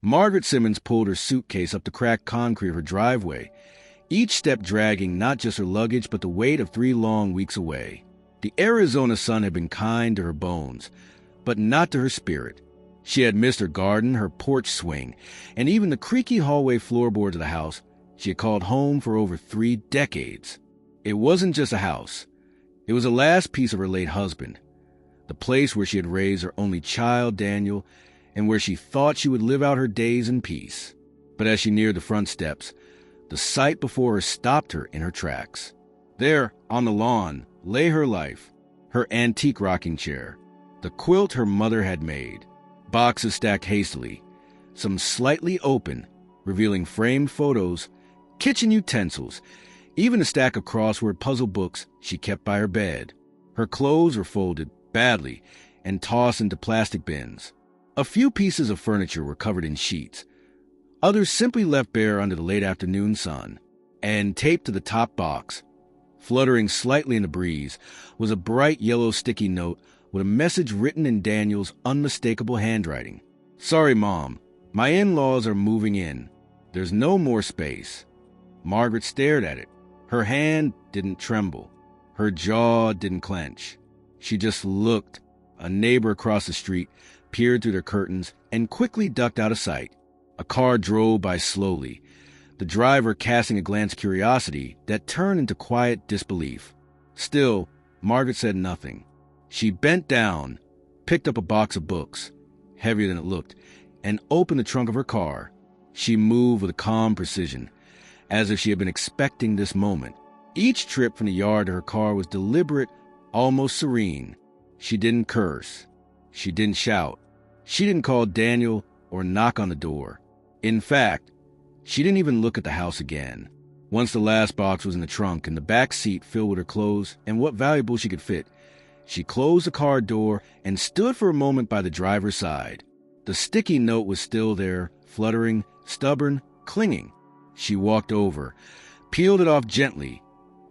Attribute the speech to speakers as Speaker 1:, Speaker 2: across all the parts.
Speaker 1: Margaret Simmons pulled her suitcase up the cracked concrete of her driveway, each step dragging not just her luggage but the weight of 3 long weeks away. The Arizona sun had been kind to her bones, but not to her spirit. She had missed her garden, her porch swing, and even the creaky hallway floorboards of the house she had called home for over 3 decades. It wasn't just a house. It was the last piece of her late husband, the place where she had raised her only child, Daniel, and where she thought she would live out her days in peace. But as she neared the front steps, the sight before her stopped her in her tracks. There, on the lawn, lay her life, her antique rocking chair, the quilt her mother had made, boxes stacked hastily, some slightly open, revealing framed photos, kitchen utensils, even a stack of crossword puzzle books she kept by her bed. Her clothes were folded badly and tossed into plastic bins. A few pieces of furniture were covered in sheets, others simply left bare under the late afternoon sun, and taped to the top box, fluttering slightly in the breeze, was a bright yellow sticky note with a message written in Daniel's unmistakable handwriting. "Sorry, Mom. My in-laws are moving in. There's no more space." Margaret stared at it. Her hand didn't tremble. Her jaw didn't clench. She just looked. A neighbor across the street peered through their curtains and quickly ducked out of sight. A car drove by slowly, the driver casting a glance of curiosity that turned into quiet disbelief. Still, Margaret said nothing. She bent down, picked up a box of books, heavier than it looked, and opened the trunk of her car. She moved with a calm precision, as if she had been expecting this moment. Each trip from the yard to her car was deliberate, almost serene. She didn't curse. She didn't shout. She didn't call Daniel or knock on the door. In fact, she didn't even look at the house again. Once the last box was in the trunk and the back seat filled with her clothes and what valuables she could fit, she closed the car door and stood for a moment by the driver's side. The sticky note was still there, fluttering, stubborn, clinging. She walked over, peeled it off gently,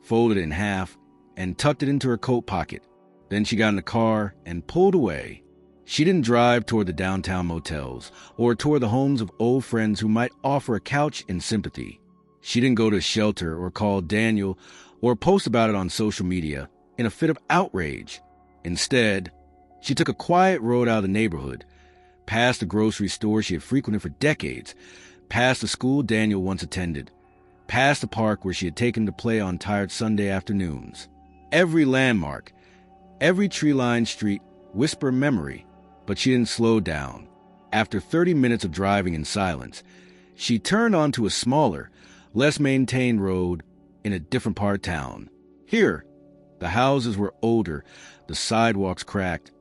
Speaker 1: folded it in half, and tucked it into her coat pocket. Then she got in the car and pulled away. She didn't drive toward the downtown motels or toward the homes of old friends who might offer a couch and sympathy. She didn't go to a shelter or call Daniel or post about it on social media in a fit of outrage. Instead, she took a quiet road out of the neighborhood, past the grocery store she had frequented for decades, past the school Daniel once attended, past the park where she had taken to play on tired Sunday afternoons. Every landmark, every tree-lined street whispered memory, but she didn't slow down. After 30 minutes of driving in silence, she turned onto a smaller, less maintained road in a different part of town. Here, the houses were older, the sidewalks cracked,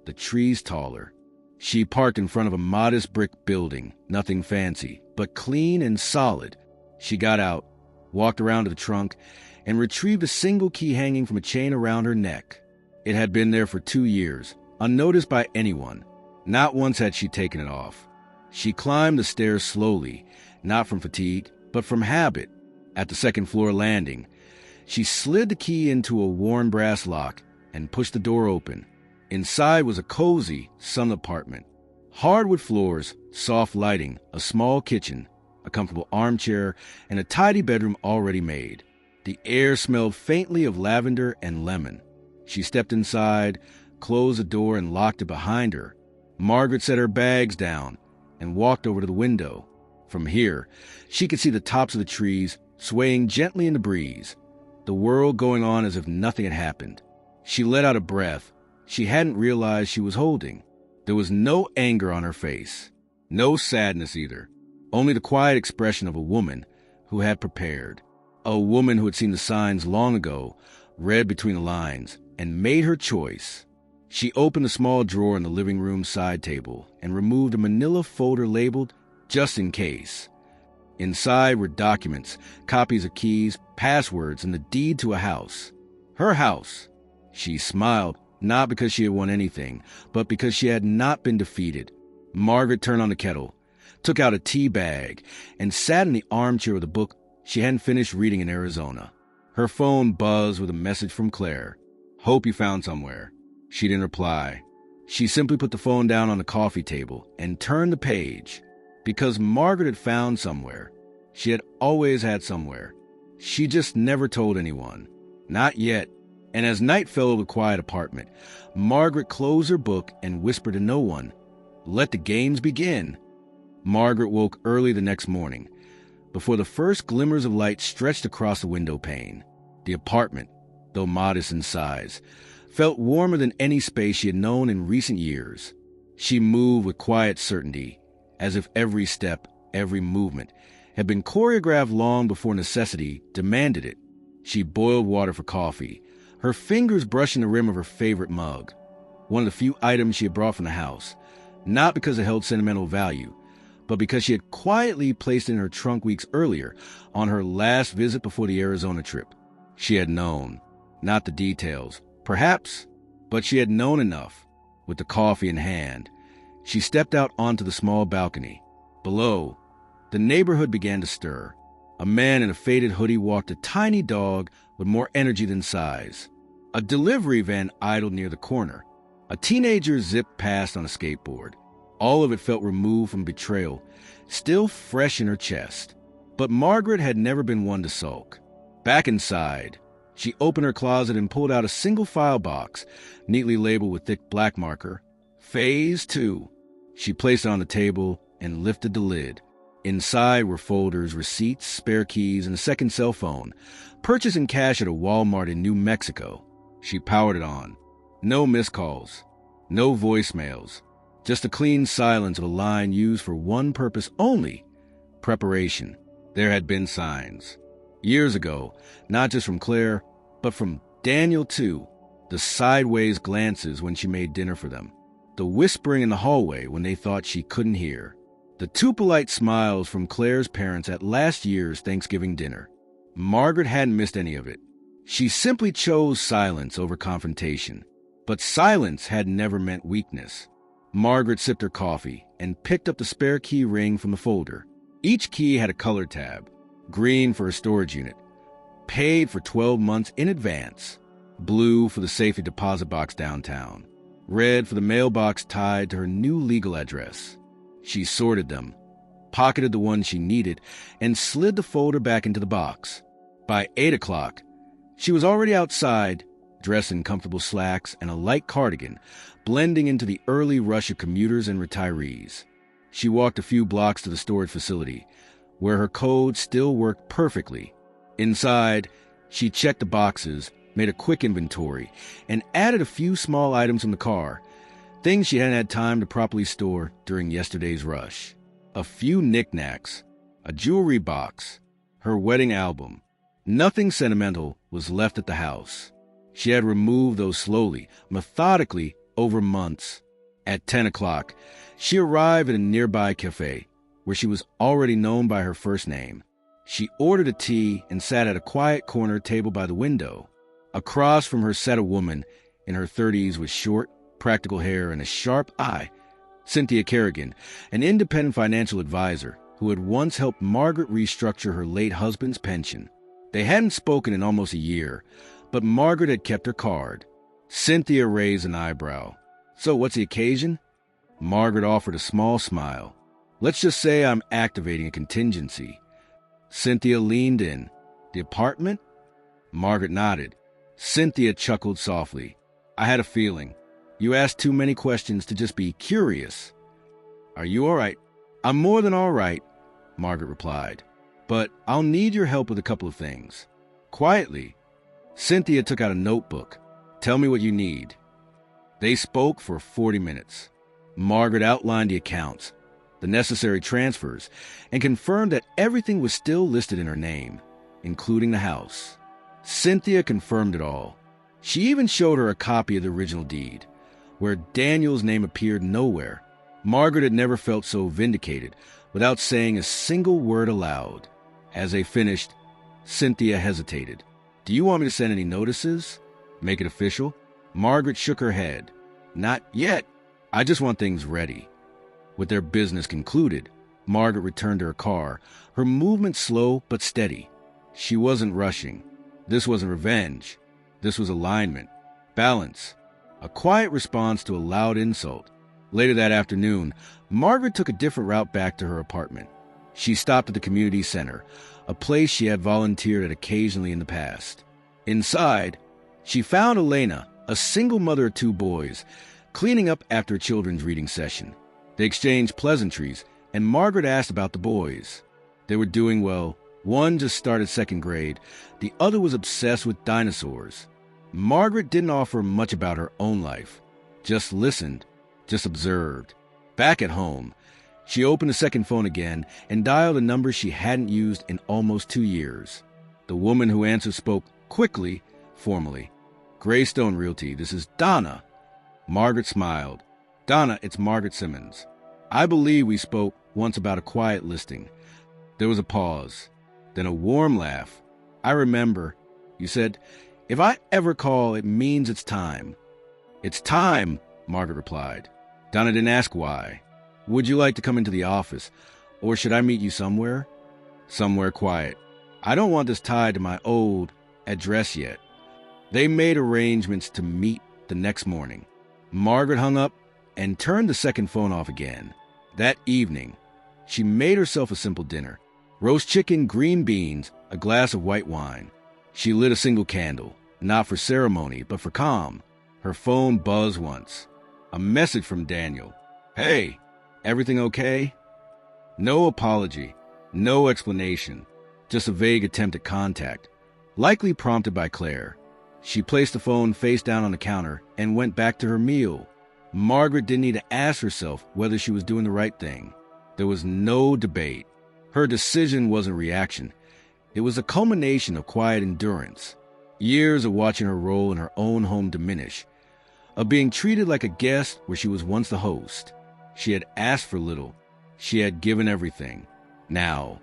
Speaker 1: the trees taller. She parked in front of a modest brick building, nothing fancy, but clean and solid. She got out, walked around to the trunk, and retrieved a single key hanging from a chain around her neck. It had been there for 2 years, unnoticed by anyone. Not once had she taken it off. She climbed the stairs slowly, not from fatigue, but from habit. At the second-floor landing, she slid the key into a worn brass lock and pushed the door open. Inside was a cozy, sun apartment. Hardwood floors, soft lighting, a small kitchen, a comfortable armchair, and a tidy bedroom already made. The air smelled faintly of lavender and lemon. She stepped inside, closed the door, and locked it behind her. Margaret set her bags down and walked over to the window. From here, she could see the tops of the trees swaying gently in the breeze, the world going on as if nothing had happened. She let out a breath she hadn't realized she was holding. There was no anger on her face, no sadness either, only the quiet expression of a woman who had prepared, a woman who had seen the signs long ago, read between the lines, and made her choice. She opened a small drawer in the living room side table and removed a manila folder labeled, "Just in case." Inside were documents, copies of keys, passwords, and the deed to a house. Her house. She smiled, not because she had won anything, but because she had not been defeated. Margaret turned on the kettle, took out a tea bag, and sat in the armchair with a book she hadn't finished reading in Arizona. Her phone buzzed with a message from Claire. "Hope you found somewhere." She didn't reply. She simply put the phone down on the coffee table and turned the page. Because Margaret had found somewhere. She had always had somewhere. She just never told anyone. Not yet. And as night fell over the quiet apartment, Margaret closed her book and whispered to no one, "Let the games begin." Margaret woke early the next morning, before the first glimmers of light stretched across the window pane. The apartment, though modest in size, felt warmer than any space she had known in recent years. She moved with quiet certainty, as if every step, every movement, had been choreographed long before necessity demanded it. She boiled water for coffee, her fingers brushing the rim of her favorite mug, one of the few items she had brought from the house, not because it held sentimental value, but because she had quietly placed it in her trunk weeks earlier on her last visit before the Arizona trip. She had known, not the details, perhaps, but she had known enough. With the coffee in hand, she stepped out onto the small balcony. Below, the neighborhood began to stir. A man in a faded hoodie walked a tiny dog with more energy than size. A delivery van idled near the corner. A teenager zipped past on a skateboard. All of it felt removed from betrayal, still fresh in her chest. But Margaret had never been one to sulk. Back inside, she opened her closet and pulled out a single file box, neatly labeled with thick black marker. Phase 2. She placed it on the table and lifted the lid. Inside were folders, receipts, spare keys, and a second cell phone, purchased in cash at a Walmart in New Mexico. She powered it on. No missed calls. No voicemails. Just the clean silence of a line used for one purpose only: preparation. There had been signs. Years ago, not just from Claire, but from Daniel too. The sideways glances when she made dinner for them. The whispering in the hallway when they thought she couldn't hear. The too polite smiles from Claire's parents at last year's Thanksgiving dinner. Margaret hadn't missed any of it. She simply chose silence over confrontation. But silence had never meant weakness. Margaret sipped her coffee and picked up the spare key ring from the folder. Each key had a color tab: green for a storage unit, paid for 12 months in advance, blue for the safety deposit box downtown, red for the mailbox tied to her new legal address. She sorted them, pocketed the one she needed, and slid the folder back into the box. By 8 o'clock, she was already outside, dressed in comfortable slacks and a light cardigan, blending into the early rush of commuters and retirees. She walked a few blocks to the storage facility, where her code still worked perfectly. Inside, she checked the boxes, made a quick inventory, and added a few small items from the car, things she hadn't had time to properly store during yesterday's rush. A few knickknacks, a jewelry box, her wedding album. Nothing sentimental was left at the house. She had removed those slowly, methodically, over months. At 10 o'clock, she arrived at a nearby cafe, where she was already known by her first name. She ordered a tea and sat at a quiet corner table by the window. Across from her sat a woman in her 30s with short, practical hair and a sharp eye, Cynthia Kerrigan, an independent financial advisor who had once helped Margaret restructure her late husband's pension. They hadn't spoken in almost a year, but Margaret had kept her card. Cynthia raised an eyebrow. "So what's the occasion?" Margaret offered a small smile. "Let's just say I'm activating a contingency." Cynthia leaned in. "The apartment?" Margaret nodded. Cynthia chuckled softly. "I had a feeling. You asked too many questions to just be curious." "Are you all right?" "I'm more than all right," Margaret replied. "But I'll need your help with a couple of things." Quietly, Cynthia took out a notebook. "Tell me what you need." They spoke for 40 minutes. Margaret outlined the accounts, the necessary transfers, and confirmed that everything was still listed in her name, including the house. Cynthia confirmed it all. She even showed her a copy of the original deed, where Daniel's name appeared nowhere. Margaret had never felt so vindicated without saying a single word aloud. As they finished, Cynthia hesitated. "Do you want me to send any notices? Make it official?" Margaret shook her head. "Not yet. I just want things ready." With their business concluded, Margaret returned to her car, her movement slow but steady. She wasn't rushing. This wasn't revenge. This was alignment, balance, a quiet response to a loud insult. Later that afternoon, Margaret took a different route back to her apartment. She stopped at the community center, a place she had volunteered at occasionally in the past. Inside, she found Elena, a single mother of 2 boys, cleaning up after a children's reading session. They exchanged pleasantries, and Margaret asked about the boys. They were doing well. One just started 2nd grade. The other was obsessed with dinosaurs. Margaret didn't offer much about her own life. Just listened, just observed. Back at home, she opened a second phone again and dialed a number she hadn't used in almost 2 years. The woman who answered spoke quickly, formally. "Greystone Realty, this is Donna." Margaret smiled. "Donna, it's Margaret Simmons. I believe we spoke once about a quiet listing." There was a pause, then a warm laugh. "I remember. You said, if I ever call, it means it's time." "It's time," Margaret replied. Donna didn't ask why. "Would you like to come into the office, or should I meet you somewhere?" "Somewhere quiet. I don't want this tied to my old address yet." They made arrangements to meet the next morning. Margaret hung up and turned the second phone off again. That evening, she made herself a simple dinner: roast chicken, green beans, a glass of white wine. She lit a single candle, not for ceremony, but for calm. Her phone buzzed once. A message from Daniel. "Hey, everything okay?" No apology, no explanation, just a vague attempt at contact, likely prompted by Claire. She placed the phone face down on the counter and went back to her meal. Margaret didn't need to ask herself whether she was doing the right thing. There was no debate. Her decision wasn't reaction. It was a culmination of quiet endurance. Years of watching her role in her own home diminish, of being treated like a guest where she was once the host. She had asked for little. She had given everything. Now,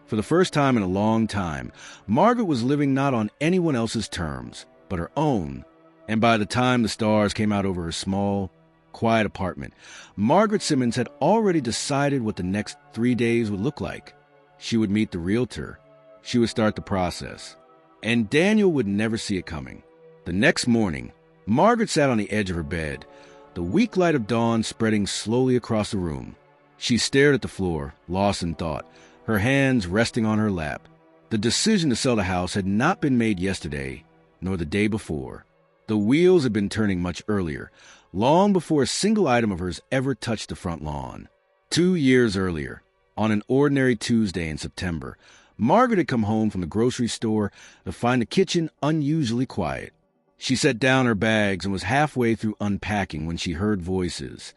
Speaker 1: for the first time in a long time, Margaret was living not on anyone else's terms, but her own. And by the time the stars came out over her small, quiet apartment, Margaret Simmons had already decided what the next 3 days would look like. She would meet the realtor. She would start the process. And Daniel would never see it coming. The next morning, Margaret sat on the edge of her bed, the weak light of dawn spreading slowly across the room. She stared at the floor, lost in thought, her hands resting on her lap. The decision to sell the house had not been made yesterday, nor the day before. The wheels had been turning much earlier, long before a single item of hers ever touched the front lawn. 2 years earlier, on an ordinary Tuesday in September, Margaret had come home from the grocery store to find the kitchen unusually quiet. She set down her bags and was halfway through unpacking when she heard voices.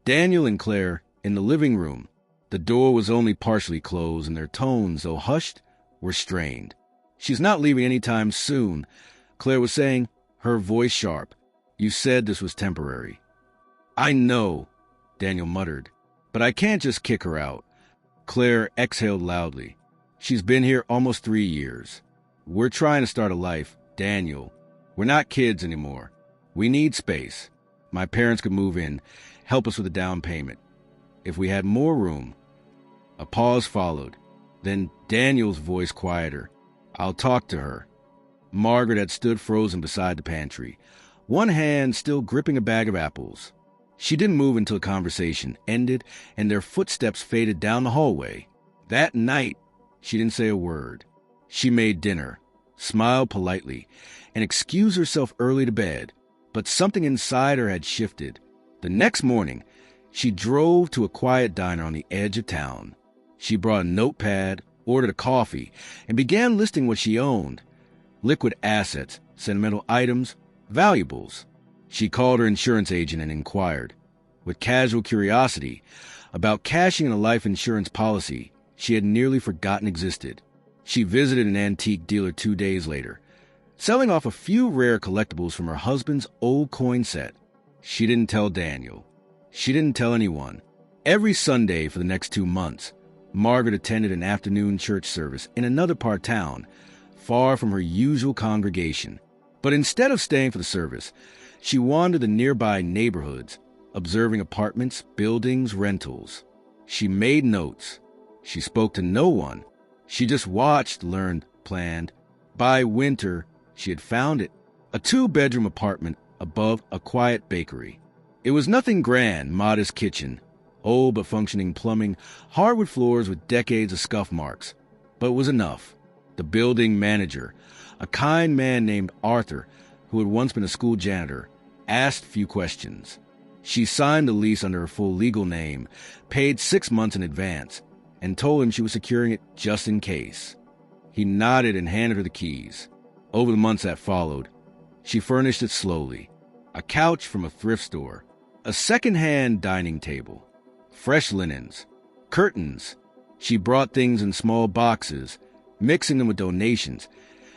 Speaker 1: Daniel and Claire in the living room. The door was only partially closed, and their tones, though hushed, were strained. "She's not leaving any time soon," Claire was saying, her voice sharp. "You said this was temporary." "I know," Daniel muttered, "but I can't just kick her out." Claire exhaled loudly. "She's been here almost 3 years. We're trying to start a life, Daniel. We're not kids anymore. We need space. My parents could move in, help us with a down payment. If we had more room." A pause followed. Then Daniel's voice quieter. "I'll talk to her." Margaret had stood frozen beside the pantry, one hand still gripping a bag of apples. She didn't move until the conversation ended and their footsteps faded down the hallway. That night, she didn't say a word. She made dinner, smiled politely, and excused herself early to bed. But something inside her had shifted. The next morning, she drove to a quiet diner on the edge of town. She brought a notepad, ordered a coffee, and began listing what she owned. Liquid assets, sentimental items, valuables. She called her insurance agent and inquired, with casual curiosity, about cashing in a life insurance policy she had nearly forgotten existed. She visited an antique dealer 2 days later, selling off a few rare collectibles from her husband's old coin set. She didn't tell Daniel. She didn't tell anyone. Every Sunday for the next 2 months, Margaret attended an afternoon church service in another part of town, far from her usual congregation. But instead of staying for the service, she wandered the nearby neighborhoods, observing apartments, buildings, rentals. She made notes. She spoke to no one. She just watched, learned, planned. By winter, she had found it. A 2-bedroom apartment above a quiet bakery. It was nothing grand, modest kitchen, old but functioning plumbing, hardwood floors with decades of scuff marks. But it was enough. The building manager, a kind man named Arthur, who had once been a school janitor, asked few questions. She signed the lease under her full legal name, paid 6 months in advance, and told him she was securing it just in case. He nodded and handed her the keys. Over the months that followed, she furnished it slowly. A couch from a thrift store, a second-hand dining table, fresh linens, curtains. She brought things in small boxes, mixing them with donations,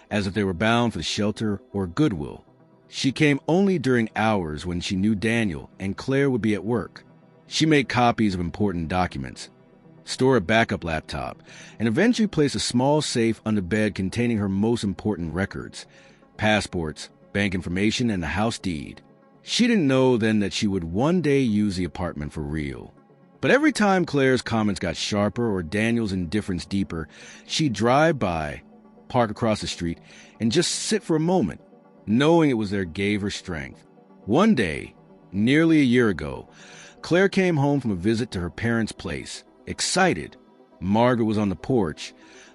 Speaker 1: as if they were bound for the shelter or Goodwill. She came only during hours when she knew Daniel and Claire would be at work. She made copies of important documents, store a backup laptop, and eventually place a small safe under bed containing her most important records, passports, bank information, and the house deed. She didn't know then that she would one day use the apartment for real. But every time Claire's comments got sharper or Daniel's indifference deeper, she'd drive by, park across the street, and just sit for a moment, knowing it was there gave her strength. One day, nearly a year ago, Claire came home from a visit to her parents' place, excited. Margaret was on the porch,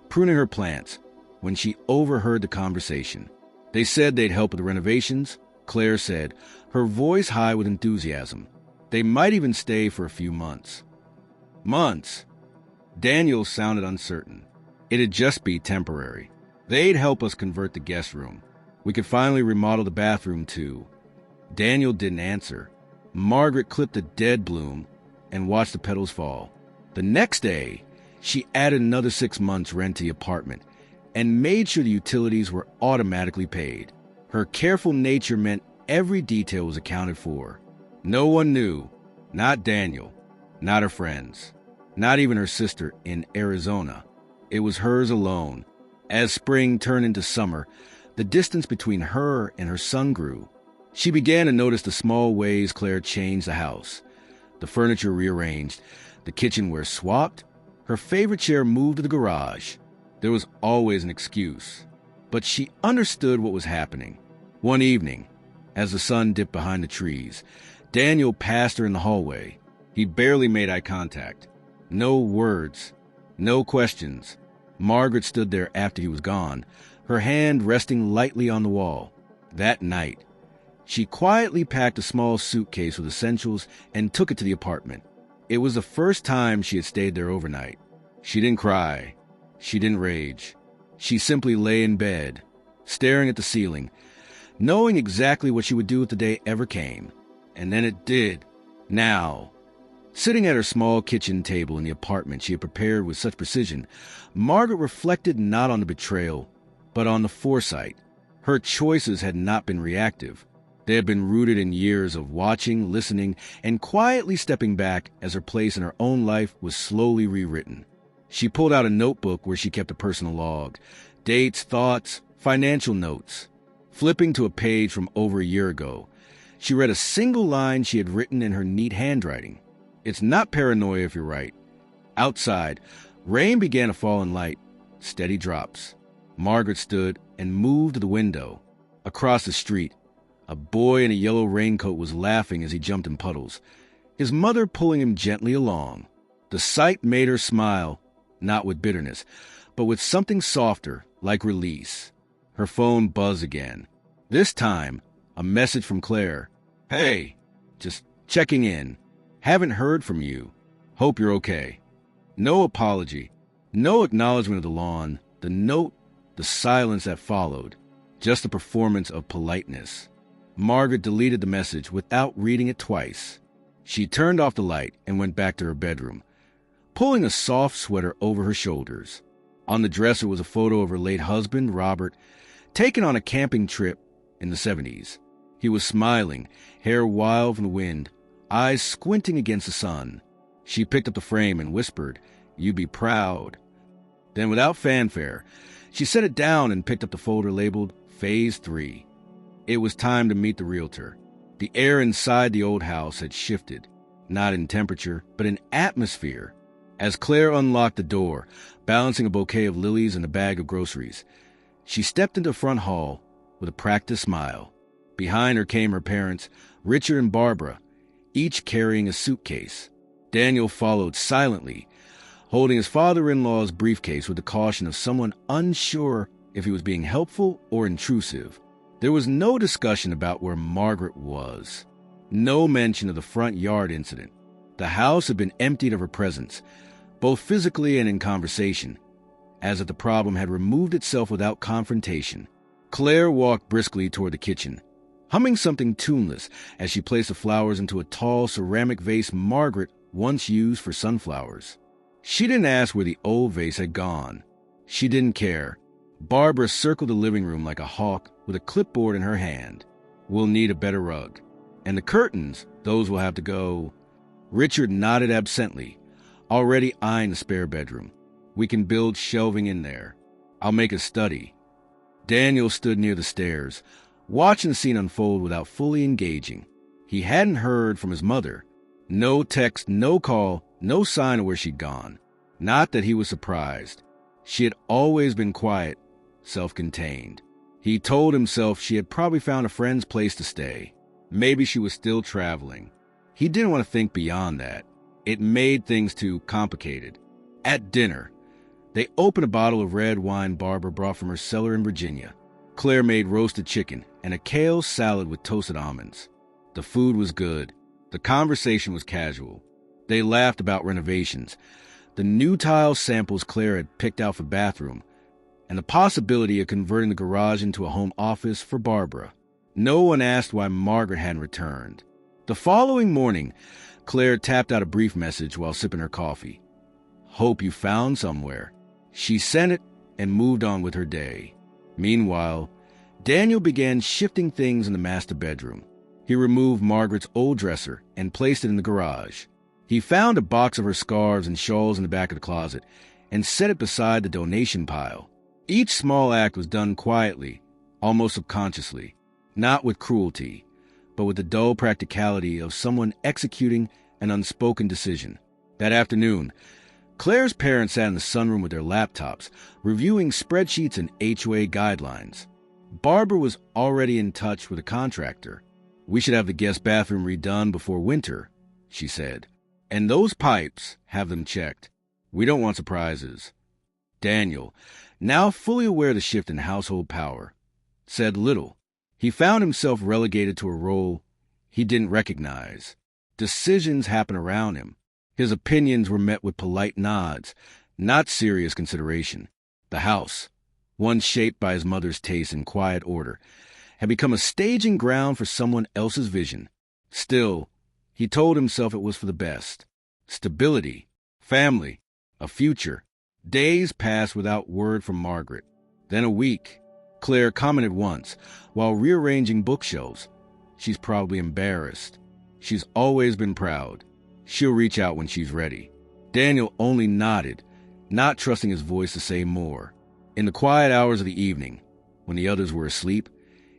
Speaker 1: pruning her plants, when she overheard the conversation. They said they'd help with the renovations, Claire said, her voice high with enthusiasm. They might even stay for a few months. Months? Daniel sounded uncertain. It'd just be temporary. They'd help us convert the guest room. We could finally remodel the bathroom, too. Daniel didn't answer. Margaret clipped a dead bloom and watched the petals fall. The next day, she added another 6 months' rent to the apartment and made sure the utilities were automatically paid. Her careful nature meant every detail was accounted for. No one knew, not Daniel, not her friends, not even her sister in Arizona. It was hers alone. As spring turned into summer, the distance between her and her son grew. She began to notice the small ways Claire changed the house. The furniture rearranged, the kitchenware swapped, her favorite chair moved to the garage. There was always an excuse. But she understood what was happening. One evening, as the sun dipped behind the trees, Daniel passed her in the hallway. He barely made eye contact. No words, no questions. Margaret stood there after he was gone, her hand resting lightly on the wall. That night, she quietly packed a small suitcase with essentials and took it to the apartment. It was the first time she had stayed there overnight. She didn't cry. She didn't rage. She simply lay in bed, staring at the ceiling, knowing exactly what she would do if the day ever came. And then it did. Now, sitting at her small kitchen table in the apartment she had prepared with such precision, Margaret reflected not on the betrayal, but on the foresight. Her choices had not been reactive. They had been rooted in years of watching, listening, and quietly stepping back as her place in her own life was slowly rewritten. She pulled out a notebook where she kept a personal log, dates, thoughts, financial notes. Flipping to a page from over a year ago, she read a single line she had written in her neat handwriting. It's not paranoia if you're right. Outside, rain began to fall in light, steady drops. Margaret stood and moved to the window. Across the street, a boy in a yellow raincoat was laughing as he jumped in puddles, his mother pulling him gently along. The sight made her smile, not with bitterness, but with something softer, like release. Her phone buzzed again. This time, a message from Claire. "Hey, just checking in. Haven't heard from you. Hope you're okay." No apology, no acknowledgement of the lawn, the note, the silence that followed, just a performance of politeness. Margaret deleted the message without reading it twice. She turned off the light and went back to her bedroom, pulling a soft sweater over her shoulders. On the dresser was a photo of her late husband, Robert, taken on a camping trip in the 70s. He was smiling, hair wild from the wind, eyes squinting against the sun. She picked up the frame and whispered, "You'd be proud." Then, without fanfare, she set it down and picked up the folder labeled Phase 3. It was time to meet the realtor. The air inside the old house had shifted, not in temperature, but in atmosphere. As Claire unlocked the door, balancing a bouquet of lilies and a bag of groceries, she stepped into the front hall with a practiced smile. Behind her came her parents, Richard and Barbara, each carrying a suitcase. Daniel followed silently, holding his father-in-law's briefcase with the caution of someone unsure if he was being helpful or intrusive. There was no discussion about where Margaret was. No mention of the front yard incident. The house had been emptied of her presence, both physically and in conversation, as if the problem had removed itself without confrontation. Claire walked briskly toward the kitchen, humming something tuneless as she placed the flowers into a tall ceramic vase Margaret once used for sunflowers. She didn't ask where the old vase had gone. She didn't care. Barbara circled the living room like a hawk with a clipboard in her hand. We'll need a better rug. And the curtains, those will have to go. Richard nodded absently, already eyeing the spare bedroom. We can build shelving in there. I'll make a study. Daniel stood near the stairs, watching the scene unfold without fully engaging. He hadn't heard from his mother. No text, no call, no sign of where she'd gone. Not that he was surprised. She had always been quiet, self-contained. He told himself she had probably found a friend's place to stay. Maybe she was still traveling. He didn't want to think beyond that. It made things too complicated. At dinner, they opened a bottle of red wine Barbara brought from her cellar in Virginia. Claire made roasted chicken and a kale salad with toasted almonds. The food was good. The conversation was casual. They laughed about renovations, the new tile samples Claire had picked out for the bathroom, and the possibility of converting the garage into a home office for Barbara. No one asked why Margaret hadn't returned. The following morning, Claire tapped out a brief message while sipping her coffee. "Hope you found somewhere." She sent it and moved on with her day. Meanwhile, Daniel began shifting things in the master bedroom. He removed Margaret's old dresser and placed it in the garage. He found a box of her scarves and shawls in the back of the closet and set it beside the donation pile. Each small act was done quietly, almost subconsciously, not with cruelty, but with the dull practicality of someone executing an unspoken decision. That afternoon, Claire's parents sat in the sunroom with their laptops, reviewing spreadsheets and HOA guidelines. Barbara was already in touch with a contractor. "We should have the guest bathroom redone before winter," she said. "And those pipes, have them checked. We don't want surprises." Daniel, now fully aware of the shift in household power, said little. He found himself relegated to a role he didn't recognize. Decisions happened around him. His opinions were met with polite nods, not serious consideration. The house, once shaped by his mother's taste and quiet order, had become a staging ground for someone else's vision. Still, he told himself it was for the best. Stability, family, a future. Days passed without word from Margaret. Then a week. Claire commented once, while rearranging bookshelves. "She's probably embarrassed. She's always been proud. She'll reach out when she's ready." Daniel only nodded, not trusting his voice to say more. In the quiet hours of the evening, when the others were asleep,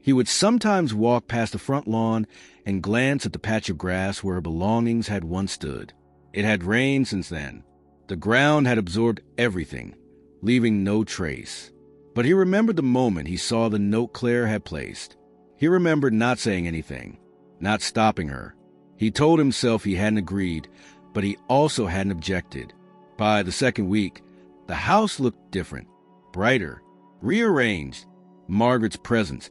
Speaker 1: he would sometimes walk past the front lawn and glance at the patch of grass where her belongings had once stood. It had rained since then. The ground had absorbed everything, leaving no trace. But he remembered the moment he saw the note Claire had placed. He remembered not saying anything, not stopping her. He told himself he hadn't agreed, but he also hadn't objected. By the second week, the house looked different, brighter, rearranged. Margaret's presence,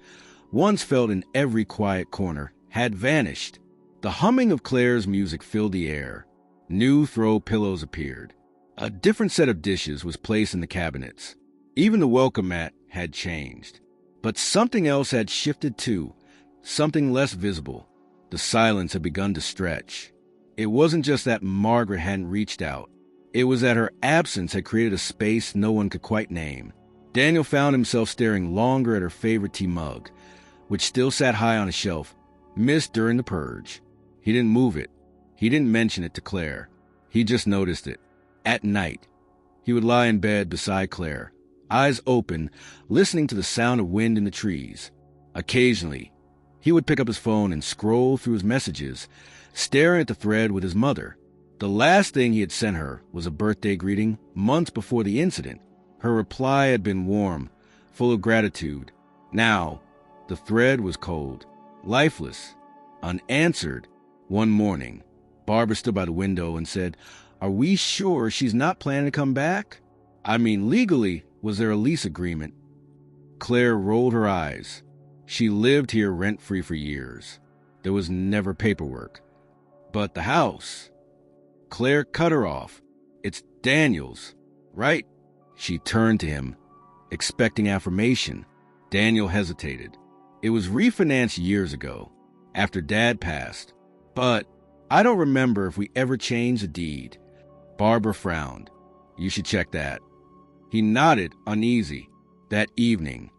Speaker 1: once felt in every quiet corner, had vanished. The humming of Claire's music filled the air. New throw pillows appeared. A different set of dishes was placed in the cabinets. Even the welcome mat had changed. But something else had shifted too, something less visible. The silence had begun to stretch. It wasn't just that Margaret hadn't reached out. It was that her absence had created a space no one could quite name. Daniel found himself staring longer at her favorite tea mug, which still sat high on a shelf, missed during the purge. He didn't move it. He didn't mention it to Claire. He just noticed it. At night, he would lie in bed beside Claire, eyes open, listening to the sound of wind in the trees. Occasionally, he would pick up his phone and scroll through his messages, staring at the thread with his mother. The last thing he had sent her was a birthday greeting months before the incident. Her reply had been warm, full of gratitude. Now, the thread was cold, lifeless, unanswered. One morning, Barbara stood by the window and said, "Are we sure she's not planning to come back? I mean, legally, was there a lease agreement?" Claire rolled her eyes. She lived here rent-free for years. There was never paperwork. But the house... Claire cut her off. "It's Daniel's, right?" She turned to him, expecting affirmation. Daniel hesitated. "It was refinanced years ago, after Dad passed. But I don't remember if we ever changed the deed." Barbara frowned. "You should check that." He nodded, uneasy. That evening,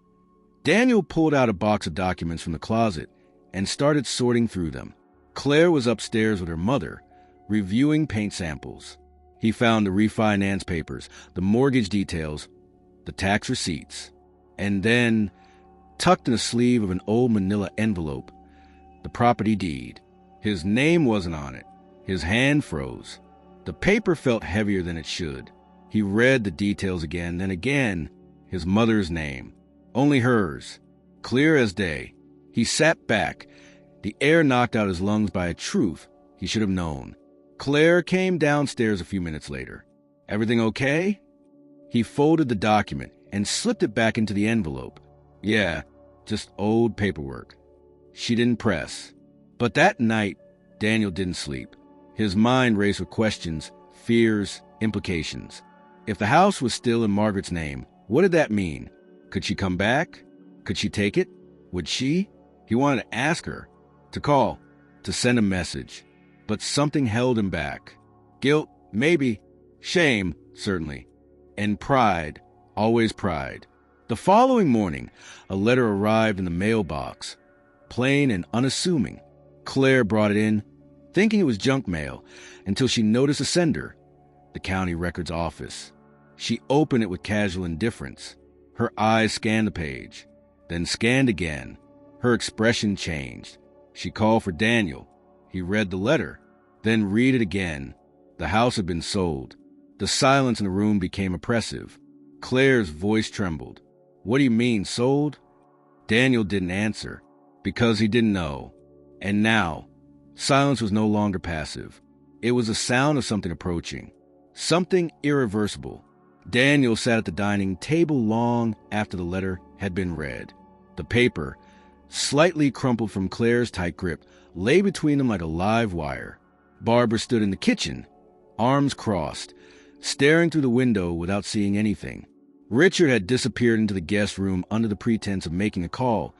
Speaker 1: Daniel pulled out a box of documents from the closet and started sorting through them. Claire was upstairs with her mother, reviewing paint samples. He found the refinance papers, the mortgage details, the tax receipts, and then, tucked in the sleeve of an old manila envelope, the property deed. His name wasn't on it. His hand froze. The paper felt heavier than it should. He read the details again, then again, his mother's name. Only hers. Clear as day. He sat back, the air knocked out his lungs by a truth he should have known. Claire came downstairs a few minutes later. "Everything okay?" He folded the document and slipped it back into the envelope. "Yeah, just old paperwork." She didn't press. But that night, Daniel didn't sleep. His mind raced with questions, fears, implications. If the house was still in Margaret's name, what did that mean? Could she come back? Could she take it? Would she? He wanted to ask her, to call, to send a message. But something held him back. Guilt, maybe. Shame, certainly. And pride, always pride. The following morning, a letter arrived in the mailbox, plain and unassuming. Claire brought it in, thinking it was junk mail, until she noticed the sender, the county records office. She opened it with casual indifference. Her eyes scanned the page, then scanned again. Her expression changed. She called for Daniel. He read the letter, then read it again. The house had been sold. The silence in the room became oppressive. Claire's voice trembled. "What do you mean, sold?" Daniel didn't answer, because he didn't know. And now, silence was no longer passive. It was the sound of something approaching, something irreversible. Daniel sat at the dining table long after the letter had been read. The paper, slightly crumpled from Claire's tight grip, lay between them like a live wire. Barbara stood in the kitchen, arms crossed, staring through the window without seeing anything. Richard had disappeared into the guest room under the pretense of making a call,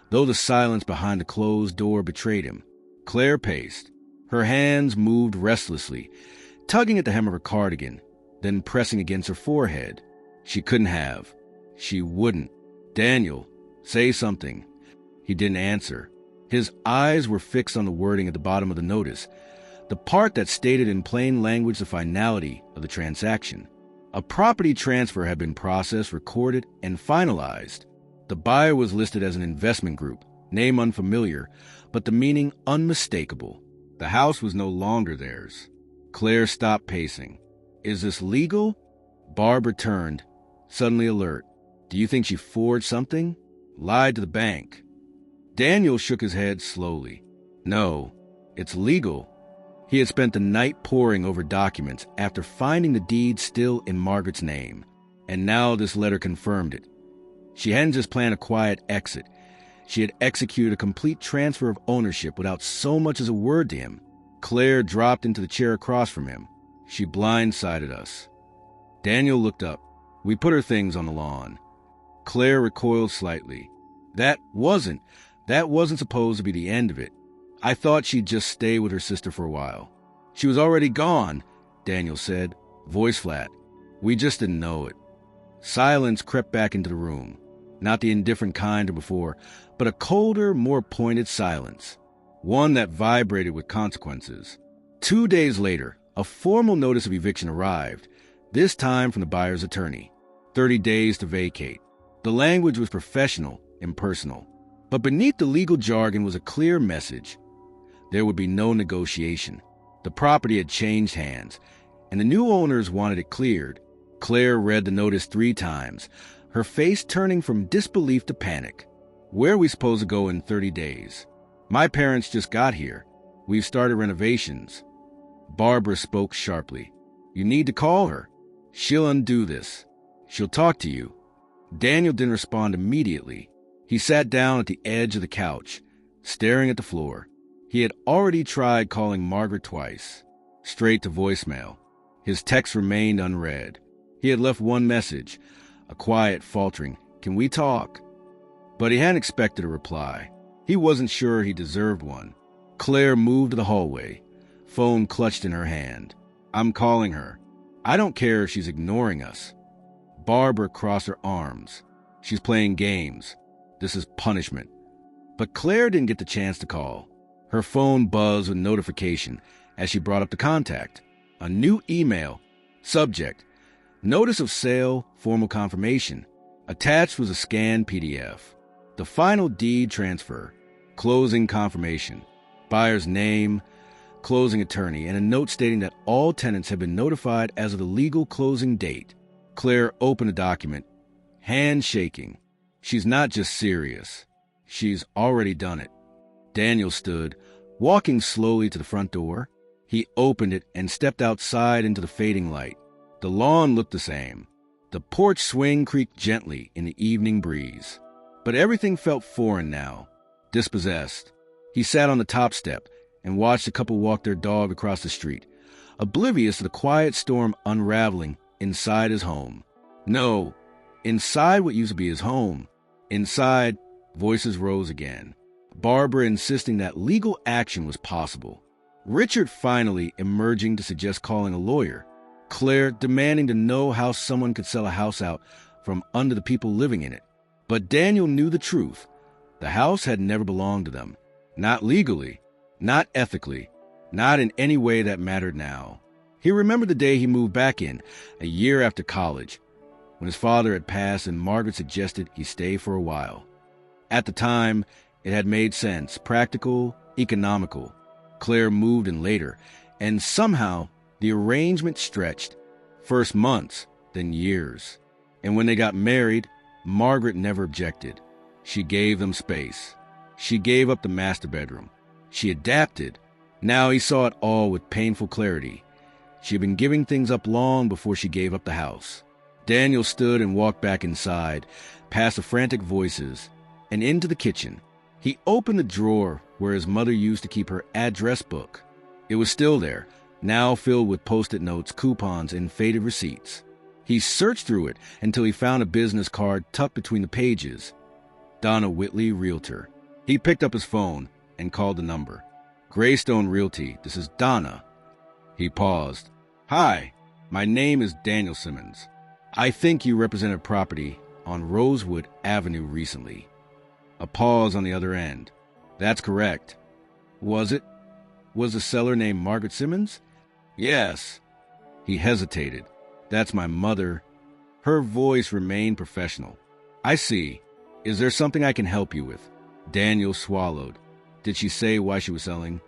Speaker 1: though the silence behind the closed door betrayed him. Claire paced. Her hands moved restlessly, tugging at the hem of her cardigan, then pressing against her forehead. She couldn't have. She wouldn't. "Daniel, say something." He didn't answer. His eyes were fixed on the wording at the bottom of the notice, the part that stated in plain language the finality of the transaction. A property transfer had been processed, recorded, and finalized. The buyer was listed as an investment group, name unfamiliar, but the meaning unmistakable. The house was no longer theirs. Claire stopped pacing. "Is this legal?" Barbara turned, suddenly alert. "Do you think she forged something? Lied to the bank?" Daniel shook his head slowly. "No, it's legal." He had spent the night poring over documents after finding the deed still in Margaret's name, and now this letter confirmed it. She hadn't just planned a quiet exit. She had executed a complete transfer of ownership without so much as a word to him. Claire dropped into the chair across from him. She blindsided us. Daniel looked up. We put her things on the lawn. Claire recoiled slightly. That wasn't supposed to be the end of it. I thought she'd just stay with her sister for a while. She was already gone, Daniel said, voice flat. We just didn't know it. Silence crept back into the room. Not the indifferent kind of before, but a colder, more pointed silence. One that vibrated with consequences. 2 days later, a formal notice of eviction arrived, this time from the buyer's attorney. 30 days to vacate. The language was professional, impersonal. But beneath the legal jargon was a clear message. There would be no negotiation. The property had changed hands, and the new owners wanted it cleared. Claire read the notice 3 times, her face turning from disbelief to panic. Where are we supposed to go in 30 days? My parents just got here. We've started renovations. Barbara spoke sharply. You need to call her. She'll undo this. She'll talk to you. Daniel didn't respond immediately. He sat down at the edge of the couch, staring at the floor. He had already tried calling Margaret twice, straight to voicemail. His text remained unread. He had left one message, a quiet, faltering, "Can we talk?" But he hadn't expected a reply. He wasn't sure he deserved one. Claire moved to the hallway, phone clutched in her hand. "I'm calling her. I don't care if she's ignoring us." Barbara crossed her arms. "She's playing games. This is punishment." But Claire didn't get the chance to call. Her phone buzzed with notification as she brought up the contact. A new email. Subject: Notice of sale, formal confirmation. Attached was a scanned PDF. The final deed transfer. Closing confirmation. Buyer's name, closing attorney, and a note stating that all tenants have been notified as of the legal closing date. Claire opened the document, hand shaking. She's not just serious. She's already done it. Daniel stood, walking slowly to the front door. He opened it and stepped outside into the fading light. The lawn looked the same. The porch swing creaked gently in the evening breeze. But everything felt foreign now, dispossessed. He sat on the top step and watched the couple walk their dog across the street, oblivious to the quiet storm unraveling inside his home. No, inside what used to be his home. Inside, voices rose again. Barbara insisting that legal action was possible. Richard finally emerging to suggest calling a lawyer. Claire demanding to know how someone could sell a house out from under the people living in it. But Daniel knew the truth. The house had never belonged to them. Not legally, not ethically, not in any way that mattered now. He remembered the day he moved back in, a year after college, when his father had passed and Margaret suggested he stay for a while. At the time, it had made sense, practical, economical. Claire moved in later, and somehow the arrangement stretched. First months, then years. And when they got married, Margaret never objected. She gave them space. She gave up the master bedroom. She adapted. Now he saw it all with painful clarity. She had been giving things up long before she gave up the house. Daniel stood and walked back inside, past the frantic voices, and into the kitchen. He opened the drawer where his mother used to keep her address book. It was still there, now filled with post-it notes, coupons, and faded receipts. He searched through it until he found a business card tucked between the pages. Donna Whitley, Realtor. He picked up his phone and called the number. Greystone Realty, this is Donna. He paused. Hi, my name is Daniel Simmons. I think you represented property on Rosewood Avenue recently. A pause on the other end. That's correct. Was it? Was the seller named Margaret Simmons? Yes. He hesitated. That's my mother. Her voice remained professional. I see. Is there something I can help you with? Daniel swallowed. Did she say why she was selling?